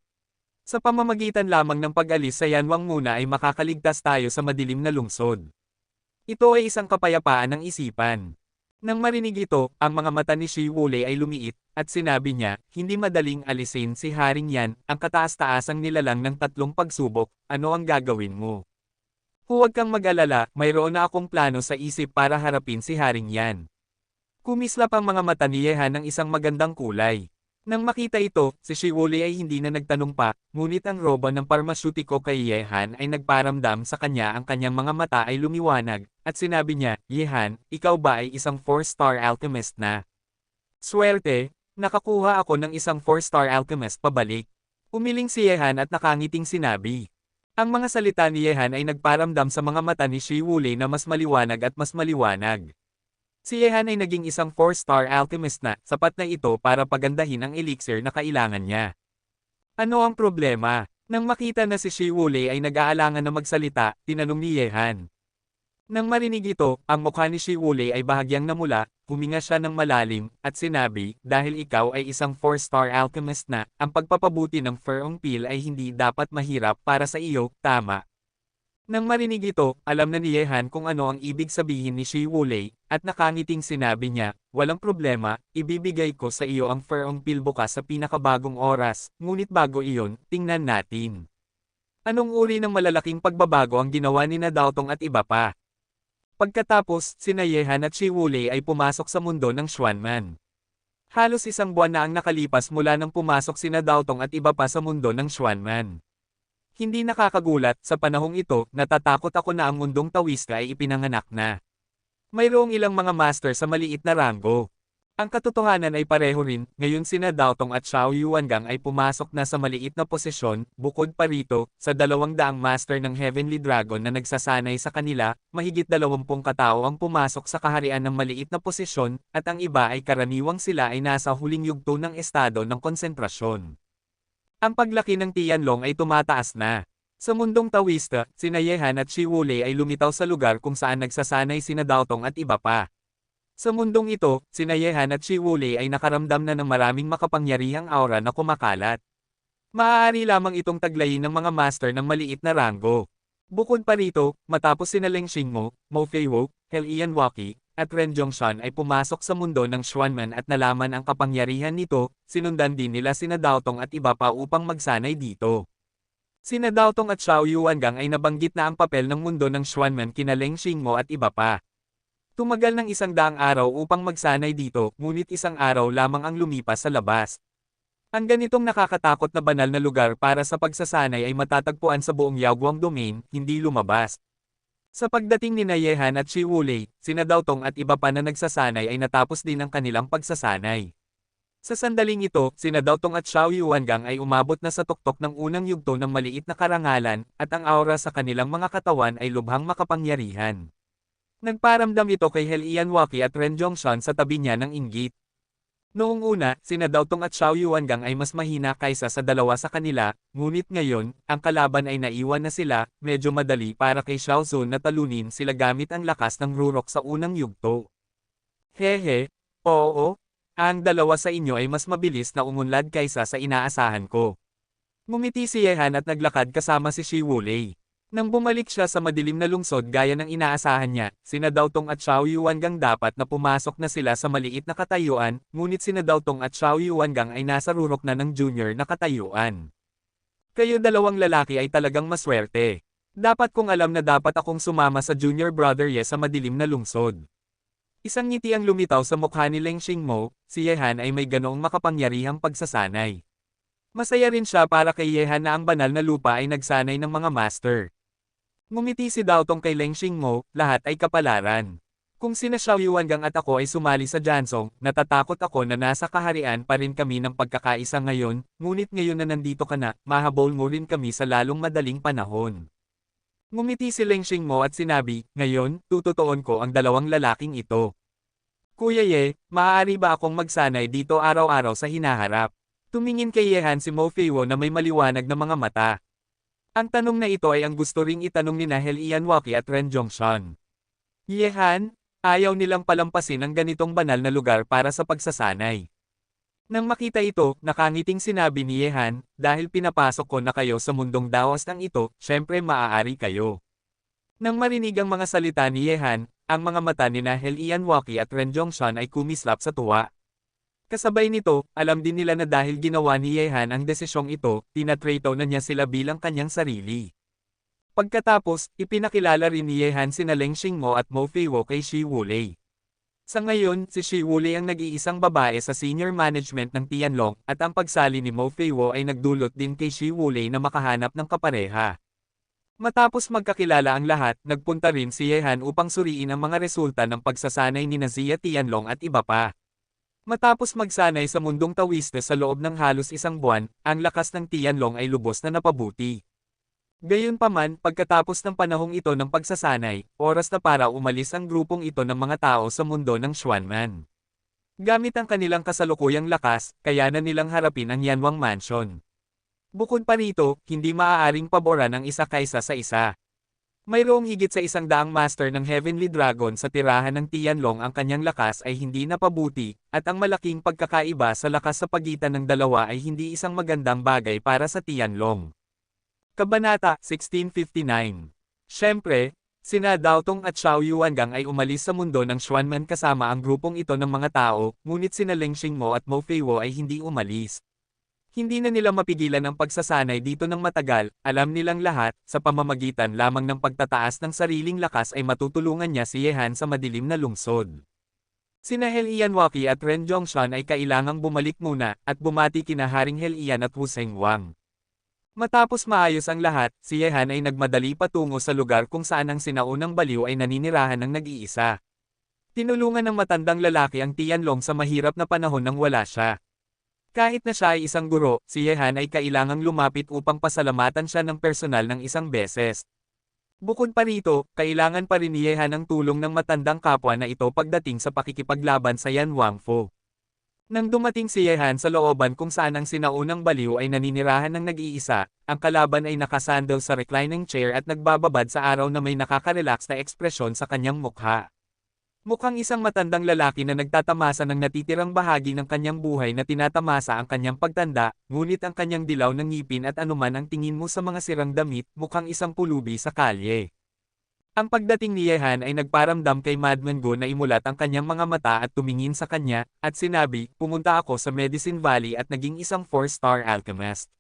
Sa pamamagitan lamang ng pag-alis sa Yanwang muna ay makakaligtas tayo sa madilim na lungsod. Ito ay isang kapayapaan ng isipan. Nang marinig ito, ang mga mata ni Shi Wulei ay lumiit, at sinabi niya, hindi madaling alisin si Haring yan, ang kataas-taasang nilalang ng tatlong pagsubok, ano ang gagawin mo? Huwag kang mag-alala, mayroon na akong plano sa isip para harapin si Haring yan. Kumislap ang mga mata ni Yehan ng isang magandang kulay. Nang makita ito, si Shi Wulei ay hindi na nagtanong pa, ngunit ang roba ng parmasutiko kay Yehan ay nagparamdam sa kanya, ang kanyang mga mata ay lumiwanag, at sinabi niya, Yehan, ikaw ba ay isang 4-star alchemist na? Swerte, nakakuha ako ng isang 4-star alchemist pabalik. Umiling si Yehan at nakangiting sinabi. Ang mga salita ni Yehan ay nagparamdam sa mga mata ni Shi Wulei na mas maliwanag at mas maliwanag. Si Yehan ay naging isang 4-star alchemist na, sapat na ito para pagandahin ang elixir na kailangan niya. Ano ang problema? Nang makita na si Shi Wulei ay nag-aalangan na magsalita, tinanong ni Yehan. Nang marinig ito, ang mukha ni Shi Wulei ay bahagyang namula, huminga siya ng malalim, at sinabi, dahil ikaw ay isang 4-star alchemist na, ang pagpapabuti ng Furong Peel ay hindi dapat mahirap para sa iyo, tama. Nang marinig ito, alam na ni Yehan kung ano ang ibig sabihin ni Shi Wulei, at nakangiting sinabi niya, walang problema, ibibigay ko sa iyo ang Furong Peel bukas sa pinakabagong oras, ngunit bago iyon, tingnan natin. Anong uri ng malalaking pagbabago ang ginawa ni Daotong at iba pa? Pagkatapos, sina Yehan at Shi Wulei ay pumasok sa mundo ng Xuanman. Halos isang buwan na ang nakalipas mula nang pumasok sina Daotong at iba pa sa mundo ng Xuanman. Hindi nakakagulat, sa panahong ito, natatakot ako na ang mundong Taoista ay ipinanganak na. Mayroong ilang mga master sa maliit na ranggo. Ang katotohanan ay pareho rin, ngayon sina Daotong at Xiao Yuangang ay pumasok na sa maliit na posisyon, bukod pa rito, sa 200 master ng Heavenly Dragon na nagsasanay sa kanila, mahigit 20 katao ang pumasok sa kaharian ng maliit na posisyon, at ang iba ay karaniwang sila ay nasa huling yugto ng estado ng konsentrasyon. Ang paglaki ng Tianlong ay tumataas na. Sa mundong Taoista, sina Yehan at Shi Wulei ay lumitaw sa lugar kung saan nagsasanay sina Daotong at iba pa. Sa mundong ito, sina Yehan at Shi Wulei ay nakaramdam na ng maraming makapangyarihang aura na kumakalat. Maaari lamang itong taglayin ng mga master ng maliit na ranggo. Bukod pa rito, matapos sina Leng Xingmo, Mo Feiwo, Helian Waki, at Ren Zhongshan ay pumasok sa mundo ng Xuanman at nalaman ang kapangyarihan nito, sinundan din nila sina Daotong at iba pa upang magsanay dito. Sina Daotong at Xiao Yuangang ay nabanggit na ang papel ng mundo ng Xuanman kina Leng Xingmo at iba pa. Tumagal ng 100 araw upang magsanay dito, ngunit 1 araw lamang ang lumipas sa labas. Ang ganitong nakakatakot na banal na lugar para sa pagsasanay ay matatagpuan sa buong Yaoguang Domain, hindi lumabas. Sa pagdating ni Yehan at Shi Wulei, sina Daotong at iba pa na nagsasanay ay natapos din ang kanilang pagsasanay. Sa sandaling ito, sina Daotong at Xiao Yuangang ay umabot na sa tuktok ng unang yugto ng maliit na karangalan, at ang aura sa kanilang mga katawan ay lubhang makapangyarihan. Nagparamdam ito kay Helian Waki at Ren Zhongshan sa tabi niya ng inggit. Noong una, sina Daotong at Xiao Yuangang ay mas mahina kaysa sa dalawa sa kanila, ngunit ngayon, ang kalaban ay naiwan na sila, medyo madali para kay Xiao Zun na talunin sila gamit ang lakas ng rurok sa unang yugto. Hehe, oo, ang dalawa sa inyo ay mas mabilis na umunlad kaysa sa inaasahan ko. Ngumiti si Yehan at naglakad kasama si Shi Wulei. Nang bumalik siya sa madilim na lungsod gaya ng inaasahan niya, sina Daotong at Xiao Yuangang dapat na pumasok na sila sa maliit na katayuan, ngunit sina Daotong at Xiao Yuangang ay nasa rurok na ng junior na katayuan. Kayo dalawang lalaki ay talagang maswerte. Dapat kong alam na dapat akong sumama sa junior brother Ye sa madilim na lungsod. Isang ngiti ang lumitaw sa mukha ni Leng Xingmo, si Yehan ay may ganoong makapangyarihang pagsasanay. Masaya rin siya para kay Yehan na ang banal na lupa ay nagsanay ng mga master. Ngumiti si Daotong kay Leng Xingmo, lahat ay kapalaran. Kung sina Xiao Yuangang at ako ay sumali sa Jansong, natatakot ako na nasa kaharian pa rin kami ng pagkakaisa ngayon, ngunit ngayon na nandito ka na, mahabol mo rin kami sa lalong madaling panahon. Ngumiti si Leng Xingmo at sinabi, ngayon, tututuon ko ang dalawang lalaking ito. Kuya Ye, maaari ba akong magsanay dito araw-araw sa hinaharap? Tumingin kay Yehan si Mo Feiwo na may maliwanag na mga mata. Ang tanong na ito ay ang gusto ring itanong ni Helian Waki at Ren Zhongshan. Yehan, ayaw nilang palampasin ang ganitong banal na lugar para sa pagsasanay. Nang makita ito, nakangiting sinabi ni Yehan, dahil pinapasok ko na kayo sa mundong daos ng ito, syempre maaari kayo. Nang marinig ang mga salita ni Yehan, ang mga mata ni Helian Waki at Ren Zhongshan ay kumislap sa tuwa. Kasabay nito, alam din nila na dahil ginawa ni Yehan ang desisyong ito, tinatrato na niya sila bilang kanyang sarili. Pagkatapos, ipinakilala rin ni Yehan sina Leng Xingmo at Mo Feiwo kay Shi Wulei. Sa ngayon, si Shi Wulei ang nag-iisang babae sa senior management ng Tianlong, at ang pagsali ni Mo Feiwo ay nagdulot din kay Shi Wulei na makahanap ng kapareha. Matapos magkakilala ang lahat, nagpunta rin si Yehan upang suriin ang mga resulta ng pagsasanay ni Zia Tianlong at iba pa. Matapos magsanay sa mundong tawiste sa loob ng halos 1 buwan, ang lakas ng Tianlong ay lubos na napabuti. Gayunpaman, pagkatapos ng panahong ito ng pagsasanay, oras na para umalis ang grupong ito ng mga tao sa mundo ng Xuanman. Gamit ang kanilang kasalukuyang lakas, kaya na nilang harapin ang Yanwang Mansion. Bukod pa rito, hindi maaaring paboran ang isa kaysa sa isa. Mayroong higit sa 100 master ng Heavenly Dragon sa tirahan ng Tianlong, ang kanyang lakas ay hindi napabuti, at ang malaking pagkakaiba sa lakas sa pagitan ng dalawa ay hindi isang magandang bagay para sa Tianlong. Kabanata 1659. Siyempre, sina Daotong at Xiao Yuangang ay umalis sa mundo ng Xuanman kasama ang grupong ito ng mga tao, ngunit sina Leng Xingmo at Mo Feiwo ay hindi umalis. Hindi na nila mapigilan ang pagsasanay dito ng matagal, alam nilang lahat, sa pamamagitan lamang ng pagtataas ng sariling lakas ay matutulungan niya si Yehan sa madilim na lungsod. Sina Helian Waki at Ren Zhongshan ay kailangang bumalik muna, at bumati kina Haring Helian at Wu Sengwang. Matapos maayos ang lahat, si Yehan ay nagmadali patungo sa lugar kung saan ang sinaunang baliw ay naninirahan ng nag-iisa. Tinulungan ng matandang lalaki ang Tianlong sa mahirap na panahon nang wala siya. Kahit na siya ay isang guro, si Yehan ay kailangang lumapit upang pasalamatan siya ng personal ng isang beses. Bukod pa rito, kailangan pa rin ni Yehan ang tulong ng matandang kapwa na ito pagdating sa pakikipaglaban sa Yan Wangfu. Nang dumating si Yehan sa looban kung saan ang sinaunang baliw ay naninirahan ng nag-iisa, ang kalaban ay nakasandal sa reclining chair at nagbababad sa araw na may nakaka-relax na ekspresyon sa kanyang mukha. Mukhang isang matandang lalaki na nagtatamasa ng natitirang bahagi ng kanyang buhay na tinatamasa ang kanyang pagtanda, ngunit ang kanyang dilaw ng ngipin at anuman ang tingin mo sa mga sirang damit, mukhang isang pulubi sa kalye. Ang pagdating ni Yehan ay nagparamdam kay Madman Go na imulat ang kanyang mga mata at tumingin sa kanya, at sinabi, pumunta ako sa Medicine Valley at naging isang 4-star alchemist.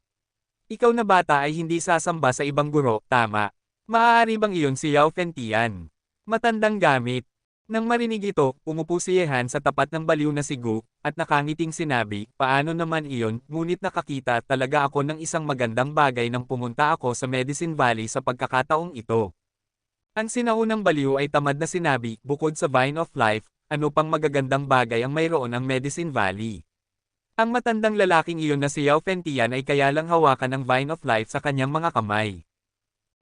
Ikaw na bata ay hindi sasamba sa ibang guro, tama. Maaari bang iyon si Yao Fentian? Matandang gamit. Nang marinig ito, umupo si Yehan sa tapat ng baliw na si Gu, at nakangiting sinabi, paano naman iyon, ngunit nakakita talaga ako ng isang magandang bagay nang pumunta ako sa Medicine Valley sa pagkakataong ito. Ang sinaunang baliw ay tamad na sinabi, bukod sa Vine of Life, ano pang magagandang bagay ang mayroon ang Medicine Valley. Ang matandang lalaking iyon na si Yao Fentian ay kaya lang hawakan ng Vine of Life sa kanyang mga kamay.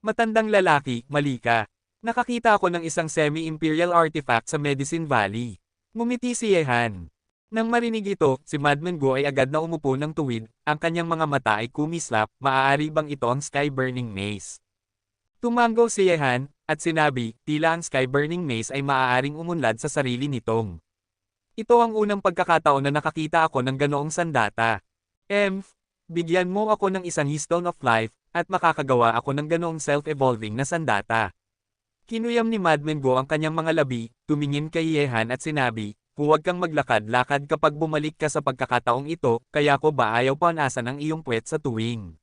Matandang lalaki, mali ka. Nakakita ako ng isang semi-imperial artifact sa Medicine Valley. Ngumiti si Yehan. Nang marinig ito, si Madman Go ay agad na umupo ng tuwid, ang kanyang mga mata ay kumislap, maaari bang ito ang Sky Burning Maze? Tumango si Yehan, at sinabi, tila ang Sky Burning Maze ay maaaring umunlad sa sarili nitong. Ito ang unang pagkakataon na nakakita ako ng ganoong sandata. Bigyan mo ako ng isang Stone of Life, at makakagawa ako ng ganoong self-evolving na sandata. Kinuyam ni Madman Go ang kanyang mga labi, tumingin kay Yehan at sinabi, huwag kang maglakad-lakad kapag bumalik ka sa pagkakataong ito, kaya ko ba ayaw panasan ang iyong puwet sa tuwing.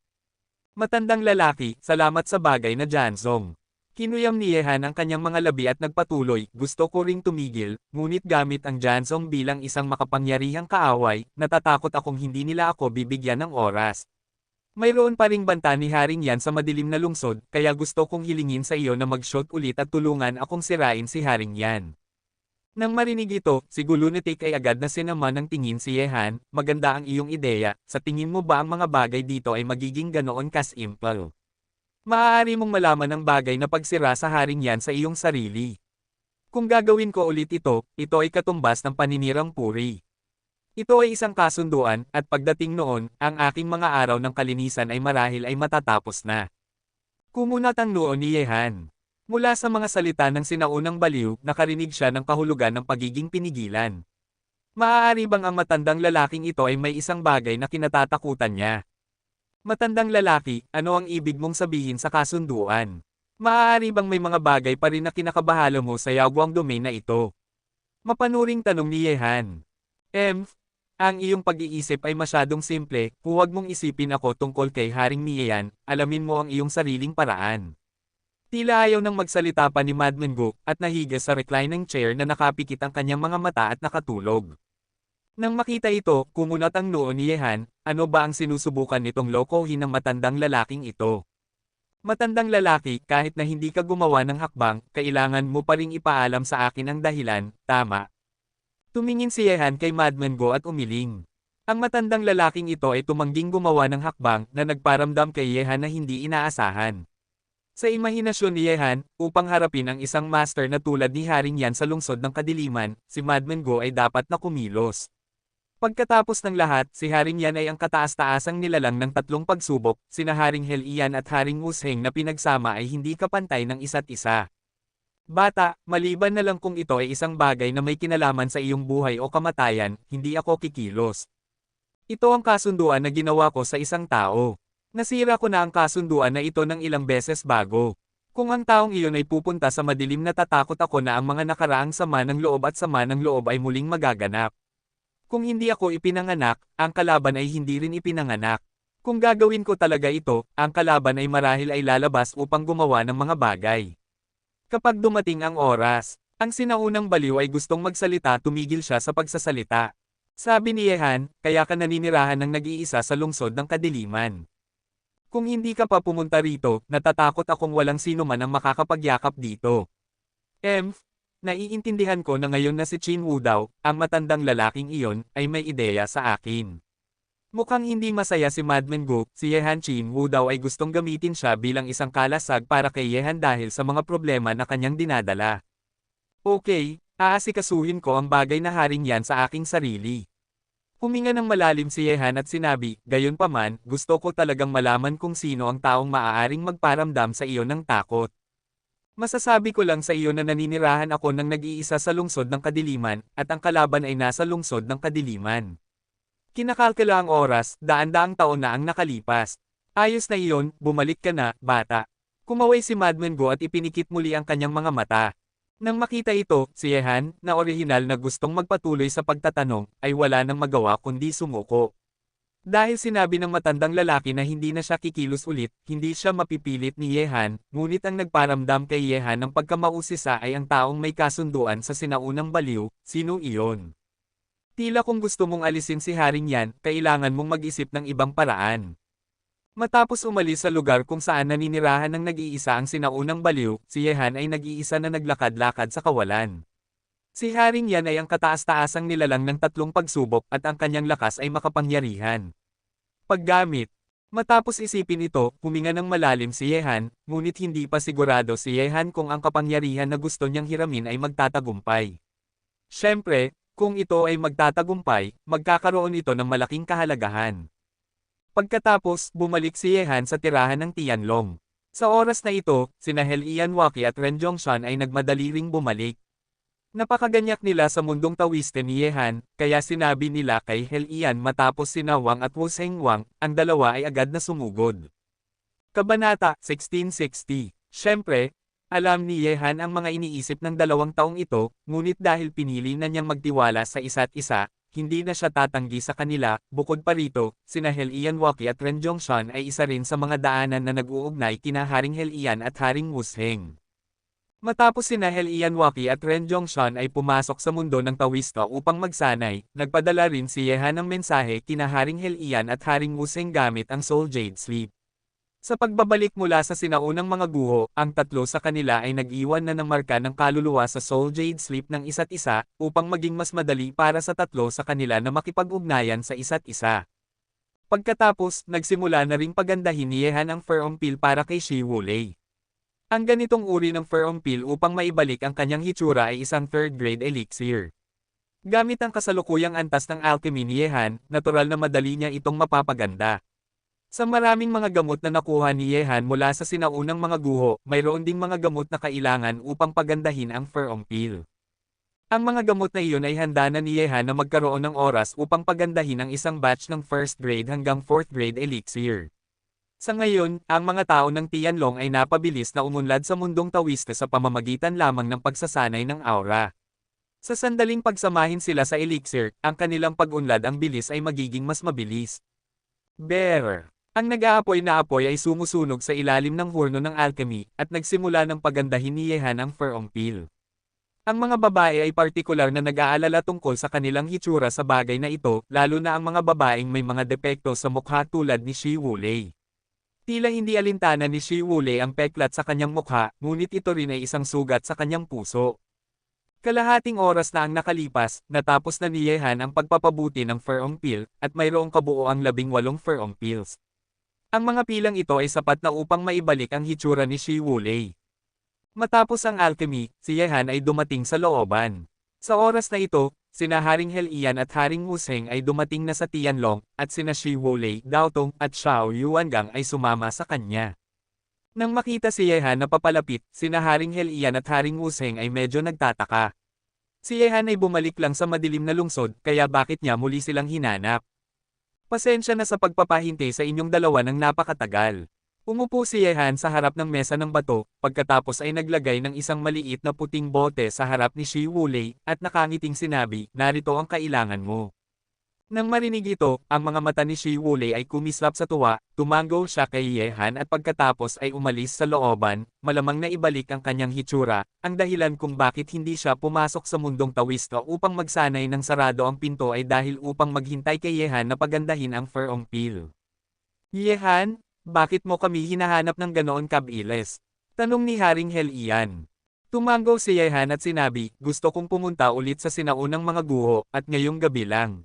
Matandang lalaki, salamat sa bagay na Jansong. Kinuyam ni Yehan ang kanyang mga labi at nagpatuloy, gusto ko ring tumigil, ngunit gamit ang Jansong bilang isang makapangyarihang kaaway, natatakot akong hindi nila ako bibigyan ng oras. Mayroon pa ring banta ni Haring Yan sa madilim na lungsod, kaya gusto kong hilingin sa iyo na mag-shot ulit at tulungan akong sirain si Haring Yan. Nang marinig ito, si Gulunetik ay agad na sinama ng tingin si Yehan, maganda ang iyong ideya, sa tingin mo ba ang mga bagay dito ay magiging ganoon ka-simple? Maaari mong malaman ang bagay na pagsira sa Haring Yan sa iyong sarili. Kung gagawin ko ulit ito ay katumbas ng paninirang puri. Ito ay isang kasunduan, at pagdating noon, ang aking mga araw ng kalinisan ay marahil ay matatapos na. Kumunat ang noo ni Yehan. Mula sa mga salita ng sinaunang baliw, nakarinig siya ng kahulugan ng pagiging pinigilan. Maaari bang ang matandang lalaking ito ay may isang bagay na kinatatakutan niya? Matandang lalaki, ano ang ibig mong sabihin sa kasunduan? Maaari bang may mga bagay pa rin na kinakabahala mo sa Yaguang domain na ito? Mapanuring tanong ni Yehan. Ang iyong pag-iisip ay masyadong simple, huwag mong isipin ako tungkol kay Haring Mian, alamin mo ang iyong sariling paraan. Tila ayaw nang magsalita pa ni Madman Go, at nahiga sa reclining chair na nakapikit ang kanyang mga mata at nakatulog. Nang makita ito, kumunat ang noo ni Yehan, ano ba ang sinusubukan nitong lokohin ng matandang lalaking ito? Matandang lalaki, kahit na hindi ka gumawa ng hakbang, kailangan mo pa ring ipaalam sa akin ang dahilan, tama? Tumingin si Yehan kay Madman Go at umiling. Ang matandang lalaking ito ay tumangging gumawa ng hakbang na nagparamdam kay Yehan na hindi inaasahan. Sa imahinasyon ni Yehan, upang harapin ang isang master na tulad ni Haring Yan sa lungsod ng kadiliman, si Madman Go ay dapat na kumilos. Pagkatapos ng lahat, si Haring Yan ay ang kataas-taasang nilalang ng tatlong pagsubok, sina Haring Helian at Haring Wusheng na pinagsama ay hindi kapantay ng isa't isa. Bata, maliban na lang kung ito ay isang bagay na may kinalaman sa iyong buhay o kamatayan, hindi ako kikilos. Ito ang kasunduan na ginawa ko sa isang tao. Nasira ko na ang kasunduan na ito ng ilang beses bago. Kung ang taong iyon ay pupunta sa madilim, natatakot ako na ang mga nakaraang sama ng loob at sama ng loob ay muling magaganap. Kung hindi ako ipinanganak, ang kalaban ay hindi rin ipinanganak. Kung gagawin ko talaga ito, ang kalaban ay marahil ay lalabas upang gumawa ng mga bagay. Kapag dumating ang oras, ang sinaunang baliw ay gustong magsalita, tumigil siya sa pagsasalita. Sabi ni Yehan, kaya ka naninirahan ng nag-iisa sa lungsod ng kadiliman. Kung hindi ka pa pumunta rito, natatakot akong walang sino man ang makakapagyakap dito. Naiintindihan ko na ngayon na si Qin Wu daw, ang matandang lalaking iyon, ay may ideya sa akin. Mukhang hindi masaya si Madman Go, si Yehan. Qin Wu daw ay gustong gamitin siya bilang isang kalasag para kay Yehan dahil sa mga problema na kanyang dinadala. Okay, aasikasuhin ko ang bagay na Haring Yan sa aking sarili. Huminga ng malalim si Yehan at sinabi, gayunpaman, gusto ko talagang malaman kung sino ang taong maaaring magparamdam sa iyo ng takot. Masasabi ko lang sa iyo na naninirahan ako ng nag-iisa sa lungsod ng kadiliman, at ang kalaban ay nasa lungsod ng kadiliman. Kinakalkala ang oras, daan-daang taon na ang nakalipas. Ayos na iyon, bumalik ka na, bata. Kumaway si Madman Go at ipinikit muli ang kanyang mga mata. Nang makita ito, si Yehan, na orihinal na gustong magpatuloy sa pagtatanong, ay wala nang magawa kundi sumuko. Dahil sinabi ng matandang lalaki na hindi na siya kikilos ulit, hindi siya mapipilit ni Yehan, ngunit ang nagparamdam kay Yehan ng pagkamausisa ay ang taong may kasunduan sa sinaunang baliw, sino iyon? Tila kung gusto mong alisin si Haring yan, kailangan mong mag-isip ng ibang paraan. Matapos umalis sa lugar kung saan naninirahan ng nag-iisa ang sinaunang baliw, si Yehan ay nag-iisa na naglakad-lakad sa kawalan. Si Haring yan ay ang kataas-taasang nilalang ng tatlong pagsubok at ang kanyang lakas ay makapangyarihan. Paggamit. Matapos isipin ito, huminga ng malalim si Yehan, ngunit hindi pa sigurado si Yehan kung ang kapangyarihan na gusto niyang hiramin ay magtatagumpay. Siyempre, kung ito ay magtatagumpay, magkakaroon ito ng malaking kahalagahan. Pagkatapos, bumalik si Yehan sa tirahan ng Tianlong. Sa oras na ito, sina Hel Ianwaki at Ren Zhongshan ay nagmadali ring bumalik. Napakaganyak nila sa mundong tawiste ni Yehan, kaya sinabi nila kay Hel Ian matapos sina Wang at Wu Seng Wang, ang dalawa ay agad na sumugod. Kabanata 1660. Siyempre, alam ni Yehan ang mga iniisip ng 2 taong ito, ngunit dahil pinili na niyang magtiwala sa isa't isa, hindi na siya tatanggi sa kanila. Bukod pa rito, sina Hel Ianwaki at Ren Zhongshan ay isa rin sa mga daanan na nag-uugnay kina Haring Hel Ian at Haring Wu Seng. Matapos sina Hel Ianwaki at Ren Zhongshan ay pumasok sa mundo ng Taoista upang magsanay, nagpadala rin si Yehan ng mensahe kina Haring Hel Ian at Haring Wu Seng gamit ang Soul Jade Sleep. Sa pagbabalik mula sa sinaunang mga guho, ang tatlo sa kanila ay nag-iwan na ng marka ng kaluluwa sa Soul Jade Sleep ng isa't isa, upang maging mas madali para sa tatlo sa kanila na makipag-ugnayan sa isa't isa. Pagkatapos, nagsimula na ring pagandahin ni Yehan ang Firm Pill para kay Shi Wulei. Ang ganitong uri ng Firm Pill upang maibalik ang kanyang hitsura ay isang 3rd grade elixir. Gamit ang kasalukuyang antas ng alchemy ni Yehan, natural na madali niya itong mapapaganda. Sa maraming mga gamot na nakuha ni Yehan mula sa sinaunang mga guho, mayroon ding mga gamot na kailangan upang pagandahin ang Firm Pill. Ang mga gamot na iyon ay handa na ni Yehan na magkaroon ng oras upang pagandahin ang isang batch ng 1st grade hanggang 4th grade elixir. Sa ngayon, ang mga tao ng Tianlong ay napabilis na umunlad sa mundong Taoista sa pamamagitan lamang ng pagsasanay ng aura. Sa sandaling pagsamahin sila sa elixir, ang kanilang pag-unlad ang bilis ay magiging mas mabilis. Bearer. Ang nag-aapoy na apoy ay sumusunog sa ilalim ng hurno ng alchemy, at nagsimula ng pagandahin ni Yehan ang Firm Pill. Ang mga babae ay partikular na nag-aalala tungkol sa kanilang hitsura sa bagay na ito, lalo na ang mga babaeng may mga depekto sa mukha tulad ni Shi Wulei. Tila hindi alintana ni Shi Wulei ang peklat sa kanyang mukha, ngunit ito rin ay isang sugat sa kanyang puso. Kalahating oras na ang nakalipas, natapos na ni Yehan ang pagpapabuti ng Firm Pill, at mayroong kabuoang 18 Firm Pills. Ang mga pilang ito ay sapat na upang maibalik ang hitsura ni Shi Wulei. Matapos ang alchemy, si Yehan ay dumating sa looban. Sa oras na ito, sina Haring Hel Ian at Haring Wu Seng ay dumating na sa Tianlong, at sina Shi Wulei, Daotong, at Xiao Yuangang ay sumama sa kanya. Nang makita si Yehan na papalapit, sina Haring Hel Ian at Haring Wu Seng ay medyo nagtataka. Si Yehan ay bumalik lang sa madilim na lungsod, kaya bakit niya muli silang hinanap? Pasensya na sa pagpapahintay sa inyong dalawa ng napakatagal. Umupo si Yehan sa harap ng mesa ng bato, pagkatapos ay naglagay ng isang maliit na puting bote sa harap ni Shi Wulei, at nakangiting sinabi, narito ang kailangan mo. Nang marinig ito, ang mga mata ni Shi Wulei ay kumislap sa tuwa, tumango siya kay Yehan at pagkatapos ay umalis sa looban, malamang na ibalik ang kanyang hitsura, ang dahilan kung bakit hindi siya pumasok sa mundong Taoista upang magsanay ng sarado ang pinto ay dahil upang maghintay kay Yehan na pagandahin ang Firm Pill. Yehan, bakit mo kami hinahanap ng ganoon kabilis? Tanong ni Haring Hel Ian. Tumango si Yehan at sinabi, gusto kong pumunta ulit sa sinaunang mga guho, at ngayong gabi lang.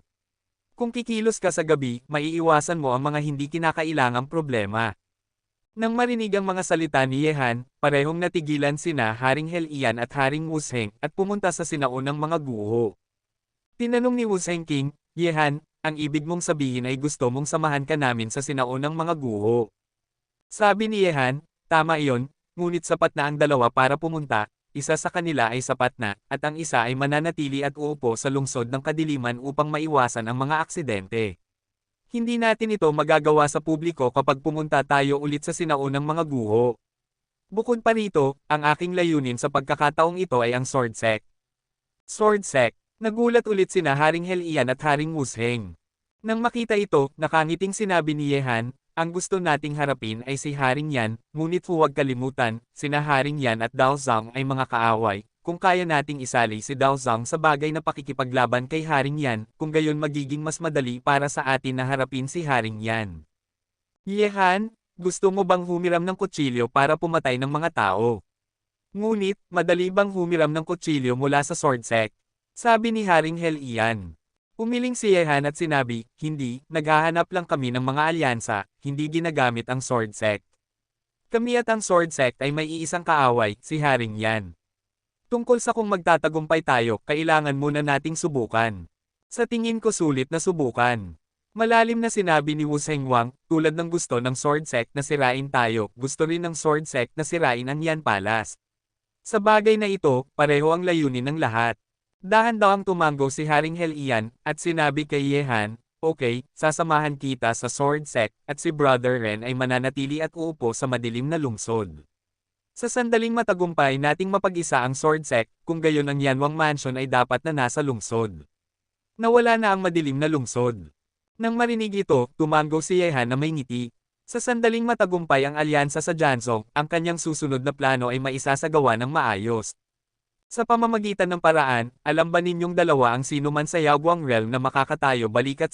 Kung kikilos ka sa gabi, maiiwasan mo ang mga hindi kinakailangang problema. Nang marinig ang mga salita ni Yehan, parehong natigilan sina Haring Hel Ian at Haring Wu Seng, at pumunta sa sinaunang mga guho. Tinanong ni Wu Seng King, Yehan, ang ibig mong sabihin ay gusto mong samahan ka namin sa sinaunang mga guho. Sabi ni Yehan, tama iyon, ngunit sapat na ang dalawa para pumunta. Isa sa kanila ay sapat na, at ang isa ay mananatili at uupo sa lungsod ng kadiliman upang maiwasan ang mga aksidente. Hindi natin ito magagawa sa publiko kapag pumunta tayo ulit sa sinaunang mga guho. Bukod pa rito, ang aking layunin sa pagkakataong ito ay ang Sword Sect. Sword Sect. Nagulat ulit sina Haring Helian at Haring Wusheng. Nang makita ito, nakangiting sinabi ni Yehan, ang gusto nating harapin ay si Haring Yan, ngunit huwag kalimutan, sina Haring Yan at Dao Zhang ay mga kaaway. Kung kaya nating isali si Dao Zhang sa bagay na pakikipaglaban kay Haring Yan, kung gayon magiging mas madali para sa atin na harapin si Haring Yan. Yehan, gusto mo bang humiram ng kutsilyo para pumatay ng mga tao? Ngunit, madali bang humiram ng kutsilyo mula sa Sword Sect? Sabi ni Haring Helian. Umiling si Yehan at sinabi, hindi, naghahanap lang kami ng mga alyansa, hindi ginagamit ang Sword Sect. Kami at ang Sword Sect ay may iisang kaaway, si Haring Yan. Tungkol sa kung magtatagumpay tayo, kailangan muna nating subukan. Sa tingin ko sulit na subukan. Malalim na sinabi ni Wu Zhenghwang, tulad ng gusto ng Sword Sect na sirain tayo, gusto rin ng Sword Sect na sirain ang Yan Palace. Sa bagay na ito, pareho ang layunin ng lahat. Dahan-dahang tumango si Haring Helian, at sinabi kay Yehan, okay, sasamahan kita sa Sword Sect, at si Brother Ren ay mananatili at uupo sa madilim na lungsod. Sa sandaling matagumpay nating mapag-isa ang Sword Sect, kung gayon ang Yanwang Mansion ay dapat na nasa lungsod. Nawala na ang madilim na lungsod. Nang marinig ito, tumango si Yehan na may ngiti. Sa sandaling matagumpay ang alyansa sa Janzong, ang kanyang susunod na plano ay maisasagawa ng maayos. Sa pamamagitan ng paraan, alam ba ninyong dalawa ang sino man sa Yaoguang Realm na makakatayo balikat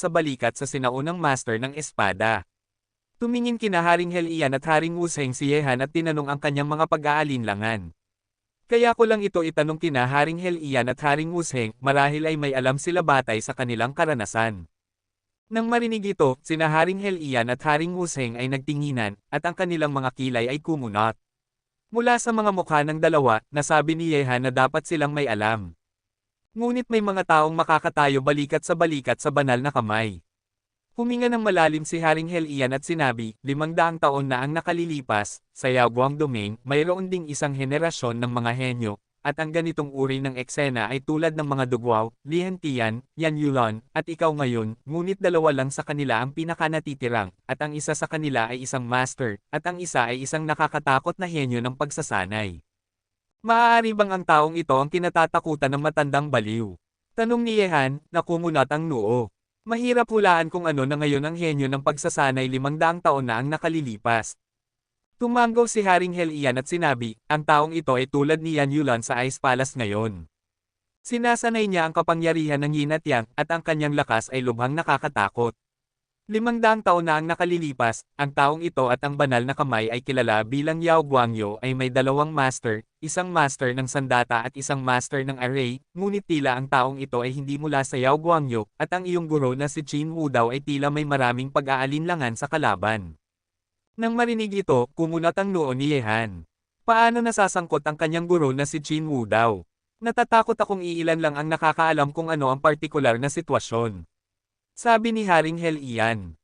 sa sinaunang master ng espada? Tumingin kina Haring Helian at Haring Wusheng si Yehan at tinanong ang kanyang mga pag-aalinlangan. Kaya ko lang ito itanong kina Haring Helian at Haring Wusheng, marahil ay may alam sila batay sa kanilang karanasan. Nang marinig ito, sina Haring Helian at Haring Wusheng ay nagtinginan, at ang kanilang mga kilay ay kumunot. Mula sa mga mukha ng dalawa, nasabi ni Yehan na dapat silang may alam. Ngunit may mga taong makakatayo balikat sa banal na kamay. Huminga ng malalim si Haring Helian at sinabi, 500 taon na ang nakalilipas, sa Yaoguang Domain, mayroon ding isang henerasyon ng mga henyo, at ang ganitong uri ng eksena ay tulad ng mga Dugwao, Lian Tian, Yan Yulon, at ikaw ngayon, ngunit dalawa lang sa kanila ang pinakanatitirang, at ang isa sa kanila ay isang master, at ang isa ay isang nakakatakot na henyo ng pagsasanay. Maaari bang ang taong ito ang kinatatakutan ng matandang baliw? Tanong ni Yehan, na kumunat ang noo. Mahirap hulaan kung ano na ngayon ang henyo ng pagsasanay 500 taon na ang nakalilipas. Tumango si Haring Helian at sinabi, ang taong ito ay tulad ni Yan Yulon sa Ice Palace ngayon. Sinasanay niya ang kapangyarihan ng Yin at Yang, at ang kanyang lakas ay lubhang nakakatakot. 500 taon na ang nakalilipas, ang taong ito at ang banal na kamay ay kilala bilang Yao Guangyo ay may dalawang master, isang master ng sandata at isang master ng array, ngunit tila ang taong ito ay hindi mula sa Yao Guangyo, at ang iyong guro na si Qin Wu daw ay tila may maraming pag-aalinlangan sa kalaban. Nang marinig ito, kumunat ang noo ni Yehan. Paano nasasangkot ang kanyang guro na si Qin Wu daw? Natatakot akong iilan lang ang nakakaalam kung ano ang partikular na sitwasyon. Sabi ni Haring Helian.